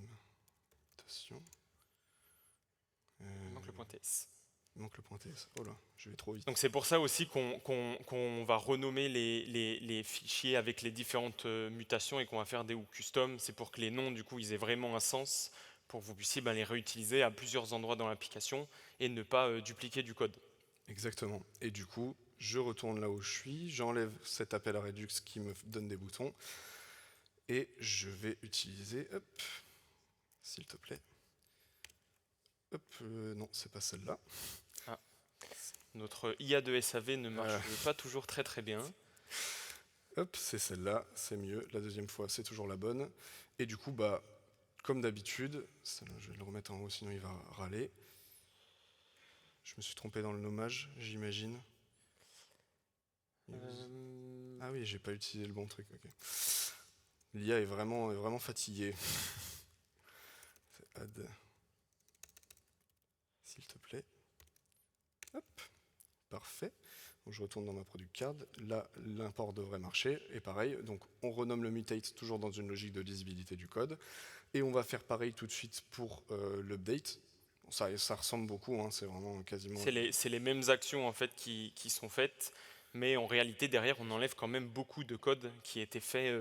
mutation. Il manque le point .ts. Il manque le point .ts. Oh là, je vais trop vite. Donc c'est pour ça aussi qu'on va renommer les fichiers avec les différentes mutations et qu'on va faire des hooks custom. C'est pour que les noms, du coup, ils aient vraiment un sens, pour que vous puissiez les réutiliser à plusieurs endroits dans l'application et ne pas dupliquer du code. Exactement. Et du coup, je retourne là où je suis, j'enlève cet appel à Redux qui me donne des boutons, et je vais utiliser, hop, s'il te plaît. Hop, non, c'est pas celle-là. Ah. Notre IA de SAV ne marche pas toujours très très bien. Hop, c'est celle-là, c'est mieux. La deuxième fois, c'est toujours la bonne. Et du coup, bah, comme d'habitude, je vais le remettre en haut, sinon il va râler. Je me suis trompé dans le nommage, j'imagine. Ah oui, j'ai pas utilisé le bon truc. Okay. L'IA est vraiment fatiguée. C'est add. S'il te plaît. Hop, parfait. Donc je retourne dans ma product card. Là, l'import devrait marcher. Et pareil, donc on renomme le mutate toujours dans une logique de lisibilité du code. Et on va faire pareil tout de suite pour l'update. Ça ressemble beaucoup, hein, c'est vraiment quasiment... C'est les mêmes actions en fait qui sont faites, mais en réalité derrière on enlève quand même beaucoup de code qui a été fait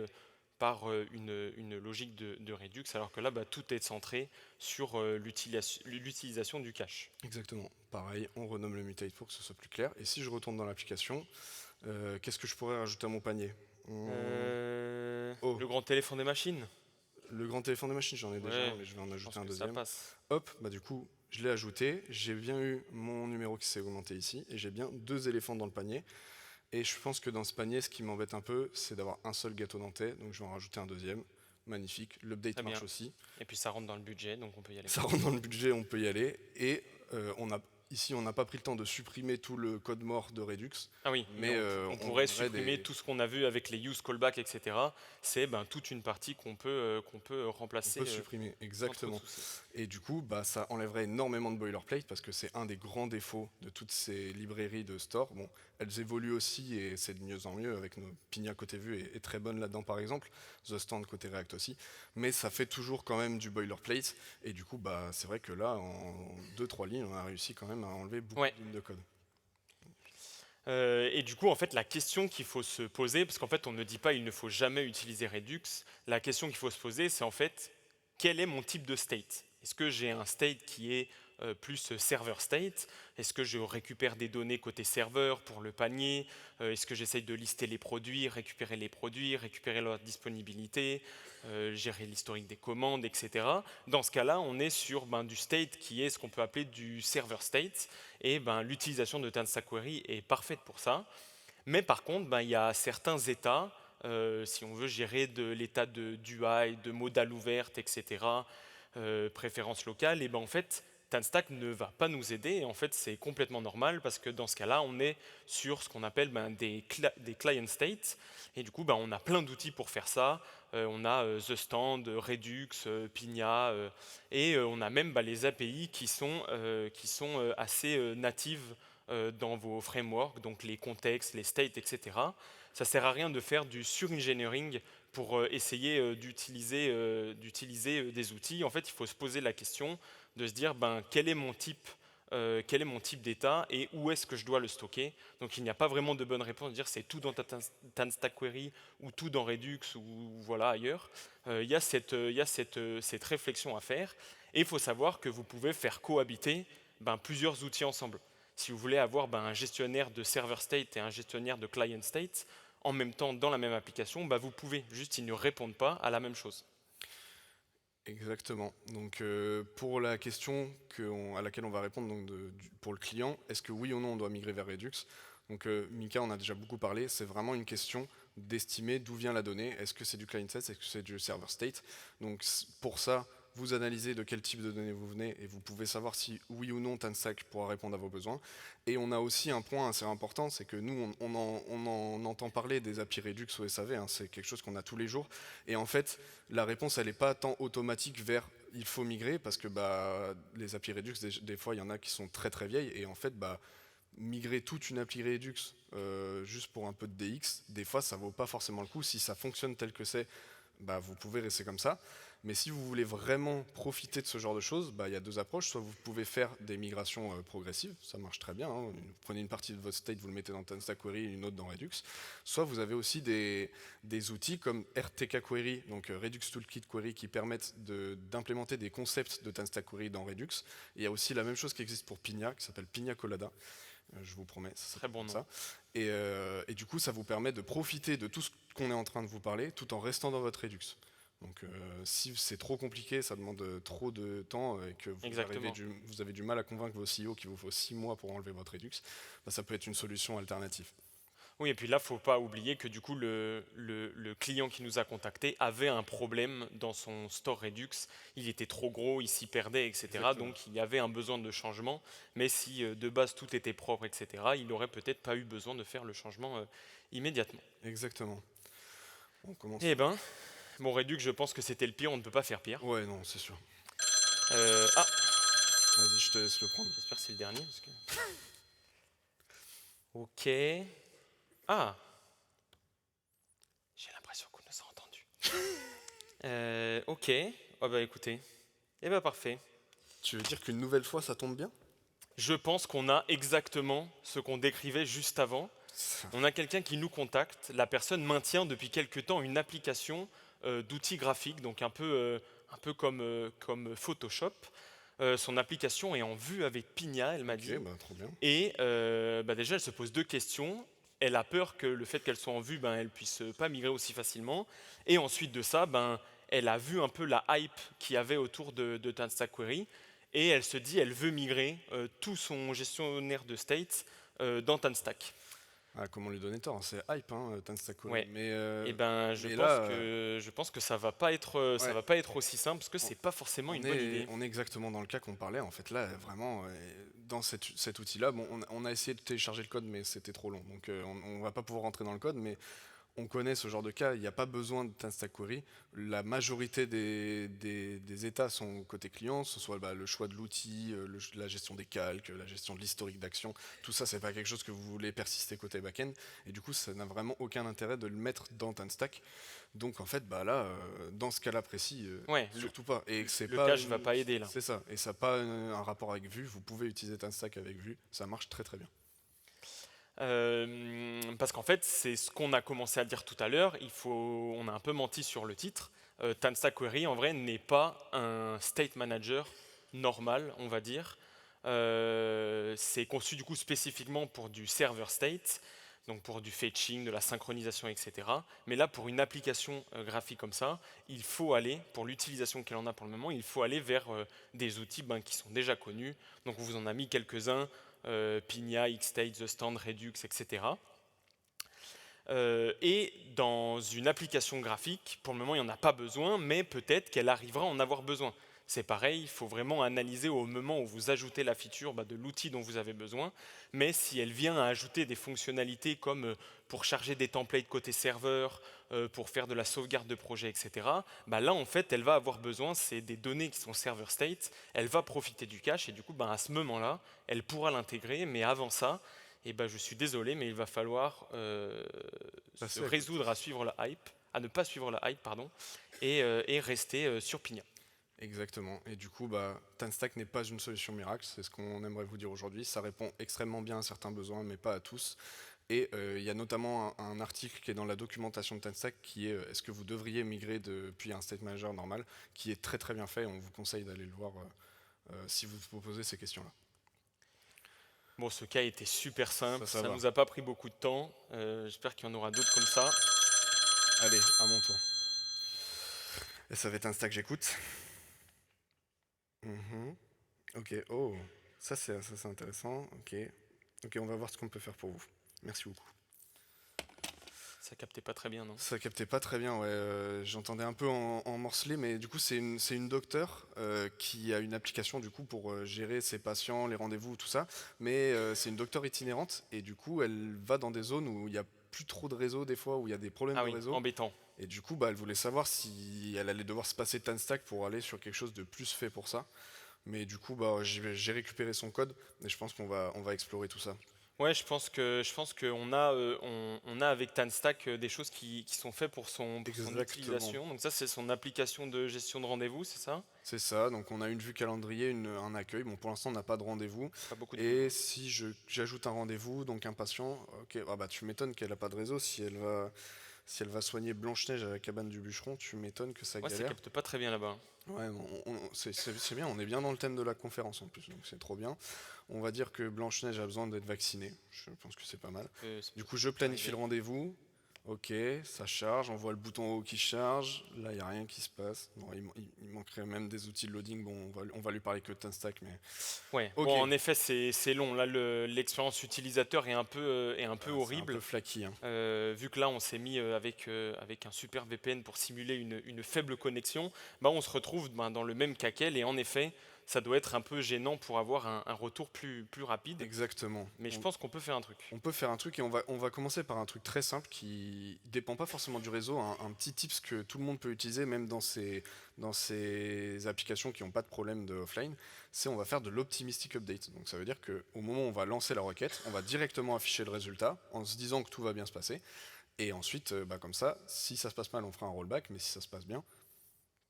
par une logique de Redux, alors que là tout est centré sur l'utilisation du cache. Exactement, pareil, on renomme le mutate pour que ce soit plus clair. Et si je retourne dans l'application, qu'est-ce que je pourrais rajouter à mon panier? Le grand téléphone des machines. Le grand téléphone de machine, j'en ai déjà, mais je vais en ajouter un deuxième. Ça passe. Hop, bah du coup, je l'ai ajouté, j'ai bien eu mon numéro qui s'est augmenté ici, et j'ai bien 2 éléphants dans le panier. Et je pense que dans ce panier, ce qui m'embête un peu, c'est d'avoir un seul gâteau nantais, donc je vais en rajouter un deuxième. Magnifique, l'update marche aussi. Et puis ça rentre dans le budget, donc on peut y aller. Ça rentre dans le budget, on peut y aller. Et ici, on n'a pas pris le temps de supprimer tout le code mort de Redux. Ah oui, mais on pourrait supprimer tout ce qu'on a vu avec les use callback, etc. C'est toute une partie qu'on peut remplacer. On peut supprimer, exactement. Et du coup, ça enlèverait énormément de boilerplate parce que c'est un des grands défauts de toutes ces librairies de store. Bon, elles évoluent aussi et c'est de mieux en mieux avec nos Pinia côté vue est très bonne là-dedans par exemple, The Stand côté React aussi. Mais ça fait toujours quand même du boilerplate et du coup, c'est vrai que là, en 2-3 lignes, on a réussi quand même à enlever beaucoup de lignes de code. Et du coup, en fait, la question qu'il faut se poser, parce qu'en fait, on ne dit pas il ne faut jamais utiliser Redux, la question qu'il faut se poser, c'est en fait, quel est mon type de state? Est-ce que j'ai un state qui est plus server state. Est-ce que je récupère des données côté serveur pour le panier? Est-ce que j'essaye de lister les produits, récupérer leur disponibilité, gérer l'historique des commandes, etc. Dans ce cas-là, on est sur du state qui est ce qu'on peut appeler du server state, et l'utilisation de TanStack Query est parfaite pour ça. Mais par contre, il y a certains états, si on veut gérer de l'état d'UI, de modal ouverte, etc., préférences locales, et en fait, TanStack ne va pas nous aider, et en fait, c'est complètement normal, parce que dans ce cas-là, on est sur ce qu'on appelle des client states, et du coup, on a plein d'outils pour faire ça. On a The Stand, Redux, Pina, et on a même les API qui sont assez natives dans vos frameworks, donc les contextes, les states, etc. Ça ne sert à rien de faire du sur-engineering pour essayer d'utiliser des outils. En fait, il faut se poser la question de se dire quel est mon type d'état et où est-ce que je dois le stocker. Donc il n'y a pas vraiment de bonne réponse de dire c'est tout dans TanStack Query ou tout dans Redux ou voilà ailleurs. Il y a cette réflexion à faire, et il faut savoir que vous pouvez faire cohabiter plusieurs outils ensemble. Si vous voulez avoir un gestionnaire de server state et un gestionnaire de client state en même temps dans la même application, vous pouvez, juste ils ne répondent pas à la même chose. Exactement. Donc pour la question à laquelle on va répondre pour le client, est-ce que oui ou non on doit migrer vers Redux? Donc Mika en a déjà beaucoup parlé, c'est vraiment une question d'estimer d'où vient la donnée. Est-ce que c'est du client state, est-ce que c'est du server state? Donc pour ça, vous analysez de quel type de données vous venez et vous pouvez savoir si oui ou non TanStack pourra répondre à vos besoins. Et on a aussi un point assez important, c'est que nous on en entend parler des API Redux au SAV, hein, c'est quelque chose qu'on a tous les jours. Et en fait, la réponse elle n'est pas tant automatique vers il faut migrer, parce que les API Redux, des fois il y en a qui sont très très vieilles, et en fait migrer toute une appli Redux juste pour un peu de DX, des fois ça vaut pas forcément le coup. Si ça fonctionne tel que c'est, vous pouvez rester comme ça. Mais si vous voulez vraiment profiter de ce genre de choses, il y a deux approches. Soit vous pouvez faire des migrations progressives, ça marche très bien, hein. Vous prenez une partie de votre state, vous le mettez dans TanStack Query et une autre dans Redux. Soit vous avez aussi des outils comme RTK Query, donc Redux Toolkit Query, qui permettent d'implémenter des concepts de TanStack Query dans Redux. Et il y a aussi la même chose qui existe pour Pina, qui s'appelle Pina Colada. Je vous promets, ça Très bon nom. ça. Et du coup, ça vous permet de profiter de tout ce qu'on est en train de vous parler, tout en restant dans votre Redux. Donc si c'est trop compliqué, ça demande trop de temps et que vous avez du mal à convaincre vos CEO qu'il vous faut 6 mois pour enlever votre Redux, ça peut être une solution alternative. Oui, et puis là, il ne faut pas oublier que du coup, le client qui nous a contacté avait un problème dans son store Redux. Il était trop gros, il s'y perdait, etc. Exactement. Donc il y avait un besoin de changement. Mais si de base tout était propre, etc., il n'aurait peut-être pas eu besoin de faire le changement immédiatement. Exactement. On commence. Eh ben, bon, Redux, je pense que c'était le pire, on ne peut pas faire pire. Ouais, non, c'est sûr. Ah, Vas-y, je te laisse le prendre. j'espère que c'est le dernier. Parce que... Ok. Ah, j'ai l'impression qu'on nous a entendus. Ok. Oh écoutez. Parfait. Tu veux dire qu'une nouvelle fois, ça tombe bien? Je pense qu'on a exactement ce qu'on décrivait juste avant. On a quelqu'un qui nous contacte. La personne maintient depuis quelque temps une application d'outils graphiques, donc un peu comme Photoshop. Son application est en vue avec Pina, elle m'a dit. Trop bien. Et déjà, elle se pose deux questions. Elle a peur que le fait qu'elle soit en vue, elle ne puisse pas migrer aussi facilement. Et ensuite de ça, elle a vu un peu la hype qu'il y avait autour de TanStack Query. Et elle se dit, elle veut migrer tout son gestionnaire de state dans TanStack. Comment lui donner tort? C'est hype, hein, TanStack Query. Ouais. Mais, je pense que ça va pas être, ça va pas être aussi simple, parce que c'est pas forcément une bonne idée. On est exactement dans le cas qu'on parlait. En fait, là, vraiment, dans cet outil-là, on a essayé de télécharger le code, mais c'était trop long. Donc, on va pas pouvoir rentrer dans le code, mais on connaît ce genre de cas. Il n'y a pas besoin de TanStack Query. La majorité des états sont côté client, ce soit le choix de l'outil, la gestion des calques, la gestion de l'historique d'action. Tout ça, c'est pas quelque chose que vous voulez persister côté backend. Et du coup, ça n'a vraiment aucun intérêt de le mettre dans TanStack. Donc en fait, dans ce cas-là précis, surtout pas. Et le cache ne va pas aider là. C'est ça. Et ça n'a pas un rapport avec Vue. Vous pouvez utiliser TanStack avec Vue. Ça marche très très bien. Parce qu'en fait, c'est ce qu'on a commencé à dire tout à l'heure. On a un peu menti sur le titre. TanStack Query, en vrai, n'est pas un state manager normal, on va dire. C'est conçu du coup spécifiquement pour du server state, donc pour du fetching, de la synchronisation, etc. Mais là, pour une application graphique comme ça, il faut aller, pour l'utilisation qu'elle en a pour le moment, il faut aller vers des outils qui sont déjà connus. Donc on vous en a mis quelques-uns, Pinia, Xstate, The Stand, Redux, etc. Et dans une application graphique, pour le moment, il n'y en a pas besoin, mais peut-être qu'elle arrivera à en avoir besoin. C'est pareil, il faut vraiment analyser au moment où vous ajoutez la feature de l'outil dont vous avez besoin, mais si elle vient à ajouter des fonctionnalités comme pour charger des templates côté serveur, pour faire de la sauvegarde de projet, etc., là, en fait, elle va avoir besoin, c'est des données qui sont server state, elle va profiter du cache, et du coup, à ce moment-là, elle pourra l'intégrer, mais avant ça, je suis désolé, mais il va falloir se Passer à côté. résoudre à suivre la hype, à ne pas suivre la hype, pardon, et rester sur Pinia. Exactement. Et du coup, TanStack n'est pas une solution miracle, c'est ce qu'on aimerait vous dire aujourd'hui. Ça répond extrêmement bien à certains besoins, mais pas à tous. Et il y a notamment un article qui est dans la documentation de TanStack qui est est-ce que vous devriez migrer depuis un state manager normal, qui est très très bien fait. On vous conseille d'aller le voir si vous vous posez ces questions-là. Bon, ce cas était super simple, Ça ça va. nous a pas pris beaucoup de temps. J'espère qu'il y en aura d'autres comme ça. Allez, à mon tour. Et ça va être un stack, j'écoute. Mhm. Ok, oh, ça c'est intéressant. Ok, on va voir ce qu'on peut faire pour vous. Merci beaucoup. Ça captait pas très bien, non? Ça captait pas très bien, ouais. J'entendais un peu en morcelé, mais du coup c'est une docteure qui a une application du coup pour gérer ses patients, les rendez-vous, tout ça. Mais c'est une docteure itinérante et du coup elle va dans des zones où il y a plus trop de réseau des fois, où il y a des problèmes Ah de oui, réseau. embêtant. Et du coup, elle voulait savoir si elle allait devoir se passer de TanStack pour aller sur quelque chose de plus fait pour ça. Mais du coup, j'ai récupéré son code et je pense on va explorer tout ça. Ouais, je pense qu'on a, on a avec TanStack des choses qui sont faites pour son Exactement. utilisation. Donc ça, c'est son application de gestion de rendez-vous, c'est ça? C'est ça, donc on a une vue calendrier, un accueil. Bon, pour l'instant, on n'a pas de rendez-vous. Pas beaucoup de Et boulot. si j'ajoute un rendez-vous, donc un patient, ok, tu m'étonnes qu'elle n'a pas de réseau. Si elle va soigner Blanche-Neige à la cabane du bûcheron, tu m'étonnes que ça Ouais, ça galère. capte pas très bien là-bas. Ouais, c'est bien, on est bien dans le thème de la conférence en plus, donc c'est trop bien. On va dire que Blanche-Neige a besoin d'être vaccinée, je pense que c'est pas mal. Du coup, je planifie le rendez-vous, ok, ça charge, on voit le bouton haut qui charge, là il n'y a rien qui se passe. Bon, il manquerait même des outils de loading, bon, on va lui parler que de TanStack, mais... Ouais, Ok. bon, en effet, c'est long. Là, l'expérience utilisateur est un peu C'est un horrible. peu flaky. Hein. Vu que là, on s'est mis avec un super VPN pour simuler une faible connexion, on se retrouve dans le même cas qu'elle. Et en effet, ça doit être un peu gênant pour avoir un retour plus rapide. Exactement. Mais je pense qu'on peut faire un truc. On peut faire un truc et on va commencer par un truc très simple qui dépend pas forcément du réseau, un petit tips que tout le monde peut utiliser même dans ces applications qui n'ont pas de problème de offline, c'est on va faire de l'optimistic update. Donc ça veut dire qu'au moment où on va lancer la requête, on va directement afficher le résultat en se disant que tout va bien se passer. Et ensuite, comme ça, si ça se passe mal, on fera un rollback, mais si ça se passe bien,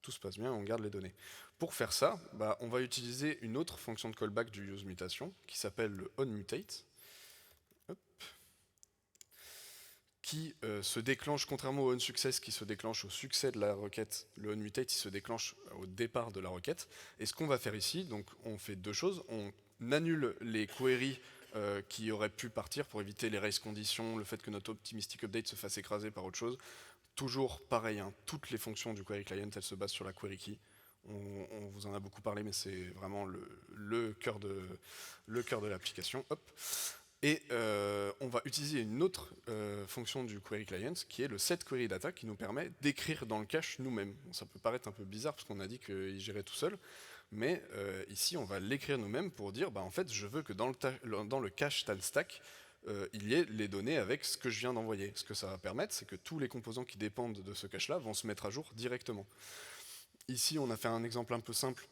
tout se passe bien, on garde les données. Pour faire ça, on va utiliser une autre fonction de callback du use mutation qui s'appelle le onMutate. Qui se déclenche, contrairement au onSuccess qui se déclenche au succès de la requête, le onMutate il se déclenche au départ de la requête. Et ce qu'on va faire ici, donc on fait deux choses, on annule les queries qui auraient pu partir pour éviter les race conditions, le fait que notre optimistic update se fasse écraser par autre chose. Toujours pareil, hein, toutes les fonctions du query client elles se basent sur la query key. On vous en a beaucoup parlé, mais c'est vraiment le cœur de l'application. Hop. Et on va utiliser une autre fonction du query client qui est le setQueryData qui nous permet d'écrire dans le cache nous-mêmes. Bon, ça peut paraître un peu bizarre parce qu'on a dit qu'il gérait tout seul, mais ici on va l'écrire nous-mêmes pour dire en fait je veux que dans le cache TanStack il y ait les données avec ce que je viens d'envoyer. Ce que ça va permettre, c'est que tous les composants qui dépendent de ce cache-là vont se mettre à jour directement. Ici on a fait un exemple un peu simple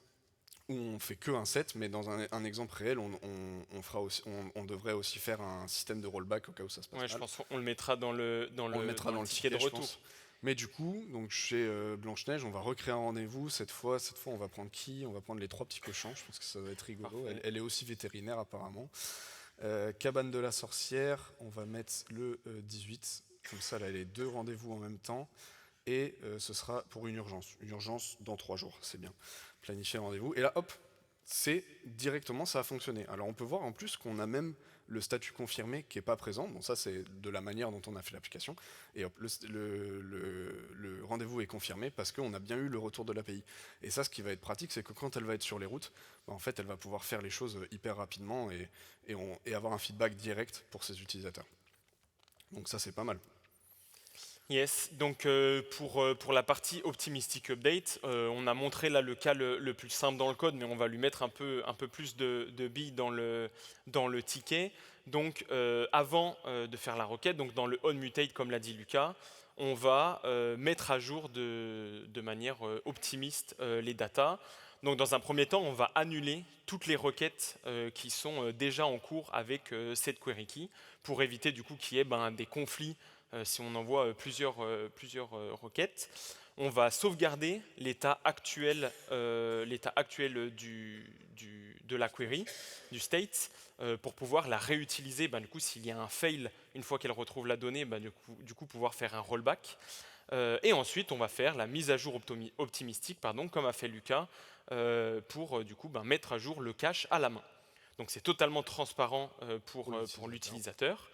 où on fait que un set, mais dans un exemple réel, on devrait aussi faire un système de rollback au cas où ça se passe mal. Je pense qu'on le mettra dans le ticket de retour. Mais du coup, donc chez Blanche-Neige, on va recréer un rendez-vous. Cette fois, on va prendre qui? On va prendre les 3 petits cochons. Je pense que ça va être rigolo. Elle est aussi vétérinaire apparemment. Cabane de la sorcière, on va mettre le 18. Comme ça, elle a les 2 rendez-vous en même temps. Et ce sera pour une urgence. Une urgence dans 3 jours, c'est bien. Planifier le rendez-vous. Et là, hop, c'est directement ça a fonctionné. Alors on peut voir en plus qu'on a même le statut confirmé qui n'est pas présent. Bon, ça c'est de la manière dont on a fait l'application. Et hop, le rendez-vous est confirmé parce qu'on a bien eu le retour de l'API. Et ça, ce qui va être pratique, c'est que quand elle va être sur les routes, bah, en fait, elle va pouvoir faire les choses hyper rapidement et avoir un feedback direct pour ses utilisateurs. Donc ça, c'est pas mal. Yes, donc pour la partie Optimistic Update, on a montré là le cas le plus simple dans le code, mais on va lui mettre un peu plus de billes dans le ticket. Donc avant de faire la requête, donc dans le onMutate, comme l'a dit Lucas, on va mettre à jour de manière optimiste les datas. Donc dans un premier temps, on va annuler toutes les requêtes qui sont déjà en cours avec cette query key pour éviter du coup qu'il y ait des conflits si on envoie plusieurs requêtes. On va sauvegarder l'état actuel de la query, du state, pour pouvoir la réutiliser. Du coup, s'il y a un fail, une fois qu'elle retrouve la donnée, du coup pouvoir faire un rollback. Et ensuite, on va faire la mise à jour optimistique, comme a fait Lucas, pour du coup mettre à jour le cache à la main. Donc c'est totalement transparent pour l'utilisateur.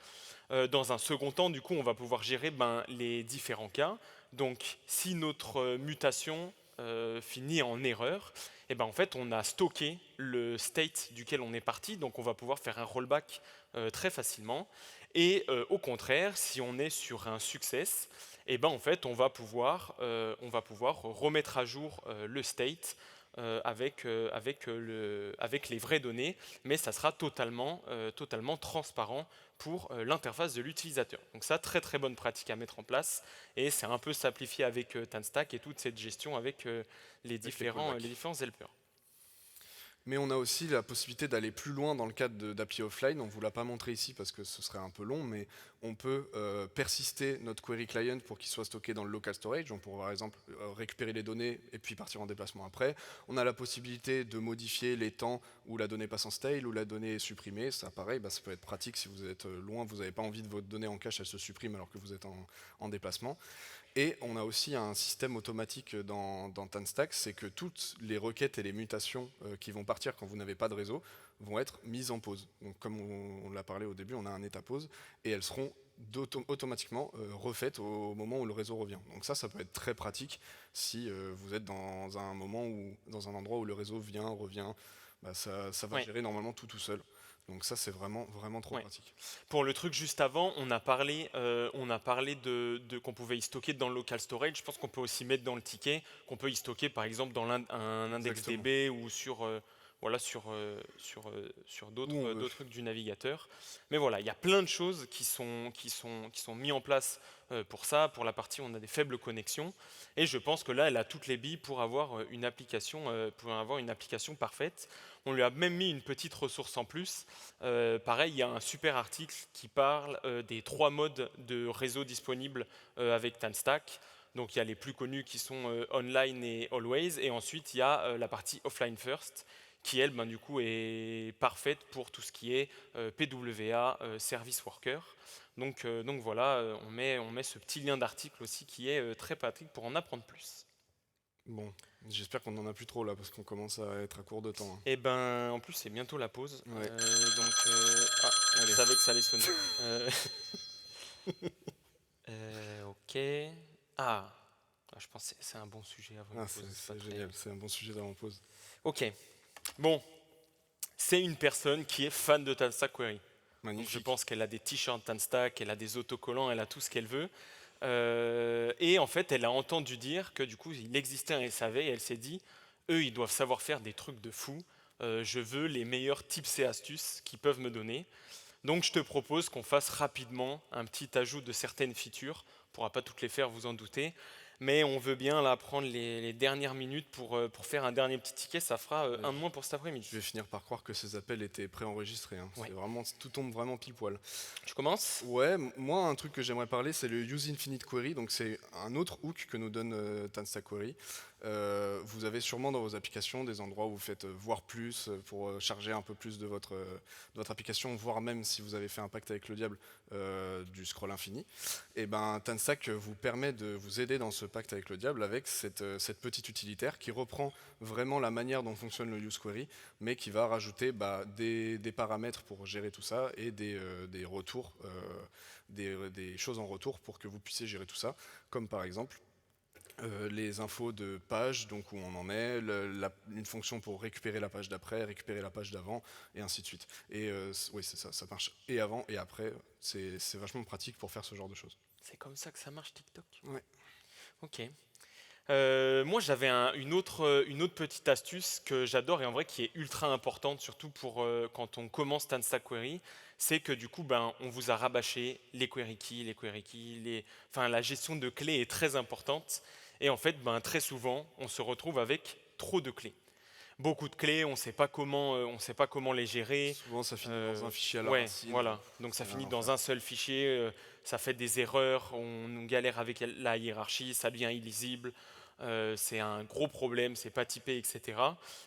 Dans un second temps, du coup, on va pouvoir gérer les différents cas. Donc, si notre mutation finit en erreur, en fait, on a stocké le state duquel on est parti, donc on va pouvoir faire un rollback très facilement. Et au contraire, si on est sur un success, en fait, on va pouvoir remettre à jour le state avec les vraies données, mais ça sera totalement transparent pour l'interface de l'utilisateur. Donc ça, très très bonne pratique à mettre en place, et c'est un peu simplifié avec TanStack et toute cette gestion avec les différents helpers. Mais on a aussi la possibilité d'aller plus loin dans le cadre d'appli offline. On ne vous l'a pas montré ici parce que ce serait un peu long, mais on peut persister notre query client pour qu'il soit stocké dans le local storage. On pourra par exemple récupérer les données et puis partir en déplacement après. On a la possibilité de modifier les temps où la donnée passe en stale, où la donnée est supprimée. Ça, pareil, ça peut être pratique si vous êtes loin, vous n'avez pas envie de votre donnée en cache, elle se supprime alors que vous êtes en déplacement. Et on a aussi un système automatique dans TanStack, c'est que toutes les requêtes et les mutations qui vont partir quand vous n'avez pas de réseau vont être mises en pause. Donc comme on l'a parlé au début, on a un état pause et elles seront automatiquement refaites au moment où le réseau revient. Donc ça peut être très pratique si vous êtes dans un moment dans un endroit où le réseau vient, revient, ça va gérer normalement tout seul. Donc ça, c'est vraiment, vraiment trop pratique. Pour le truc juste avant, on a parlé de qu'on pouvait y stocker dans le local storage. Je pense qu'on peut aussi mettre dans le ticket qu'on peut y stocker, par exemple, dans un index DB ou sur d'autres trucs du navigateur. Mais voilà, il y a plein de choses qui sont mis en place pour ça. Pour la partie où on a des faibles connexions. Et je pense que là, elle a toutes les billes pour avoir une application parfaite. On lui a même mis une petite ressource en plus. Pareil, il y a un super article qui parle des 3 modes de réseau disponibles avec TanStack. Donc il y a les plus connus qui sont online et always. Et ensuite, il y a la partie offline first qui, elle, du coup, est parfaite pour tout ce qui est PWA, Service Worker. Donc voilà, on met ce petit lien d'article aussi qui est très pratique pour en apprendre plus. Bon, j'espère qu'on n'en a plus trop là, parce qu'on commence à être à court de temps. Et en plus, c'est bientôt la pause. Ouais. Je savais que ça allait sonner. Ok. Je pense que c'est un bon sujet avant la pause. C'est génial, c'est un bon sujet d'avant pause. Ok. Bon, c'est une personne qui est fan de TanStack Query. Magnifique. Donc je pense qu'elle a des t-shirts TanStack, elle a des autocollants, elle a tout ce qu'elle veut. Et en fait, elle a entendu dire que du coup, il existait un SAV et elle s'est dit, eux, ils doivent savoir faire des trucs de fou. Je veux les meilleurs tips et astuces qu'ils peuvent me donner. Donc je te propose qu'on fasse rapidement un petit ajout de certaines features. On ne pourra pas toutes les faire, vous en doutez. Mais on veut bien là, prendre les dernières minutes pour faire un dernier petit ticket. Ça fera un de moins pour cet après-midi. Je vais finir par croire que ces appels étaient préenregistrés. Ouais. Tout tombe vraiment pile poil. Tu commences ? Ouais, moi un truc que j'aimerais parler, c'est le Use Infinite Query. Donc c'est un autre hook que nous donne TanStack Query. Vous vous avez sûrement dans vos applications des endroits où vous faites voir plus pour charger un peu plus de votre application, voire même si vous avez fait un pacte avec le diable, du scroll infini. Et ben TanStack vous permet de vous aider dans ce pacte avec le diable avec cette petite utilitaire qui reprend vraiment la manière dont fonctionne le useQuery, mais qui va rajouter des paramètres pour gérer tout ça et des retours, des choses en retour pour que vous puissiez gérer tout ça, comme par exemple les infos de page, donc où on en est, une fonction pour récupérer la page d'après, récupérer la page d'avant, et ainsi de suite. Et oui, c'est ça, ça marche et avant et après, c'est vachement pratique pour faire ce genre de choses. C'est comme ça que ça marche TikTok? Ouais. Ok. Moi, j'avais une autre petite astuce que j'adore et en vrai qui est ultra importante, surtout pour quand on commence TanStack Query, c'est que du coup, on vous a rabâché les query keys, enfin, la gestion de clés est très importante. Et en fait, très souvent, on se retrouve avec trop de clés. Beaucoup de clés, on ne sait pas comment les gérer. Souvent, ça finit dans un fichier à la Ouais, racine. voilà. Donc ça finit dans un seul fichier, ça fait des erreurs, on galère avec la hiérarchie, ça devient illisible. C'est un gros problème, c'est pas typé, etc.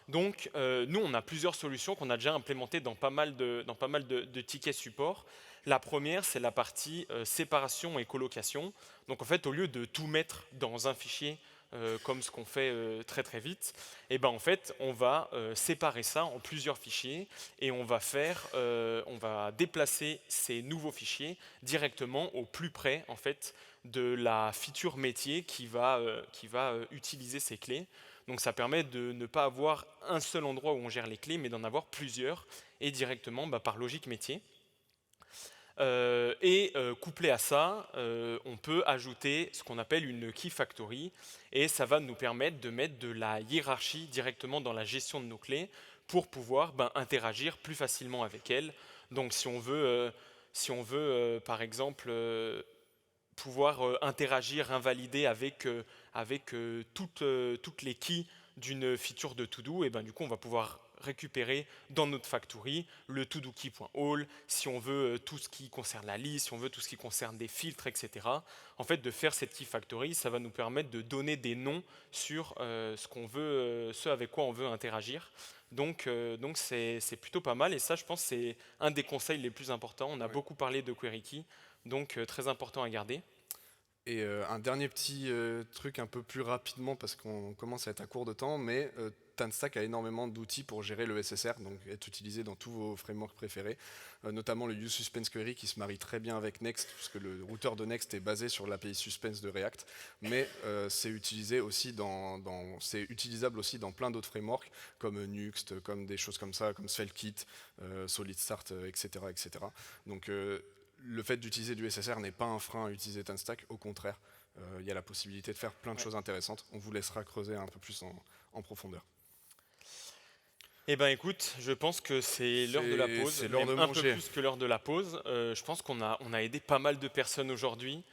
Donc, nous, on a plusieurs solutions qu'on a déjà implémentées dans pas mal de tickets support. La première, c'est la partie séparation et colocation. Donc, en fait, au lieu de tout mettre dans un fichier, comme ce qu'on fait très très vite, et en fait, on va séparer ça en plusieurs fichiers et on va déplacer ces nouveaux fichiers directement au plus près en fait de la feature métier qui va utiliser ces clés. Donc ça permet de ne pas avoir un seul endroit où on gère les clés, mais d'en avoir plusieurs et directement par logique métier. Couplé à ça, on peut ajouter ce qu'on appelle une key factory et ça va nous permettre de mettre de la hiérarchie directement dans la gestion de nos clés pour pouvoir interagir plus facilement avec elles. Donc si on veut, par exemple pouvoir interagir, invalider avec toutes les keys d'une feature de to-do, et du coup on va pouvoir récupérer dans notre factory le todokey.all, si on veut tout ce qui concerne la liste, si on veut tout ce qui concerne des filtres, etc. En fait, de faire cette key factory, ça va nous permettre de donner des noms sur ce avec quoi on veut interagir. Donc c'est plutôt pas mal et ça, je pense, c'est un des conseils les plus importants. On a beaucoup parlé de query key, donc très important à garder. Et un dernier petit truc un peu plus rapidement parce qu'on commence à être à court de temps, mais TanStack a énormément d'outils pour gérer le SSR, donc être utilisé dans tous vos frameworks préférés, notamment le useSuspense Query qui se marie très bien avec Next, puisque le routeur de Next est basé sur l'API Suspense de React, mais c'est utilisable aussi dans plein d'autres frameworks, comme Nuxt, comme des choses comme ça, comme SvelteKit, SolidStart, etc. etc. Donc le fait d'utiliser du SSR n'est pas un frein à utiliser TanStack, au contraire, il y a la possibilité de faire plein de choses intéressantes. On vous laissera creuser un peu plus en profondeur. Eh bien écoute, je pense que c'est l'heure de la pause, c'est l'heure de même un peu manger. plus que l'heure de la pause. Je pense qu'on a aidé pas mal de personnes aujourd'hui.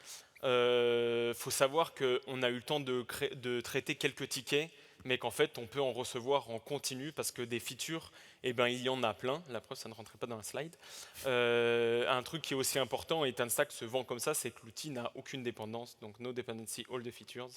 Faut savoir qu'on a eu le temps de traiter quelques tickets, mais qu'en fait on peut en recevoir en continu parce que des features, il y en a plein. La preuve, ça ne rentrait pas dans la slide. Un truc qui est aussi important, et TanStack se vend comme ça, c'est que l'outil n'a aucune dépendance, donc no dependency, all the features.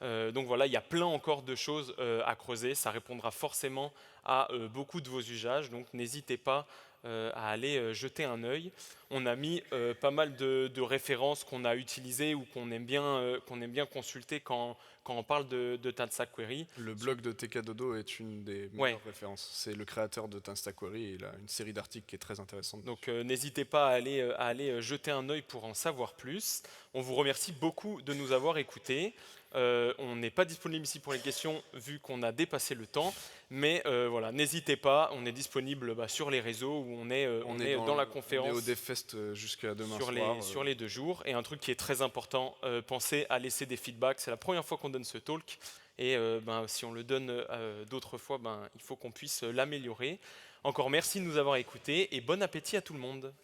Donc voilà, il y a plein encore de choses à creuser. Ça répondra forcément à beaucoup de vos usages, donc n'hésitez pas à aller jeter un œil. On a mis pas mal de références qu'on a utilisées ou qu'on aime bien consulter quand on parle de TanStack Query. Le blog de TK Dodo est une des meilleures références. C'est le créateur de TanStack Query et il a une série d'articles qui est très intéressante. Donc n'hésitez pas à aller jeter un œil pour en savoir plus. On vous remercie beaucoup de nous avoir écoutés. On n'est pas disponible ici pour les questions vu qu'on a dépassé le temps, mais voilà, n'hésitez pas, on est disponible sur les réseaux où on est dans la conférence. On est au DevFest jusqu'à demain soir. Sur les 2 jours. Et un truc qui est très important, pensez à laisser des feedbacks. C'est la première fois qu'on donne ce talk et si on le donne d'autres fois, il faut qu'on puisse l'améliorer. Encore merci de nous avoir écoutés et bon appétit à tout le monde.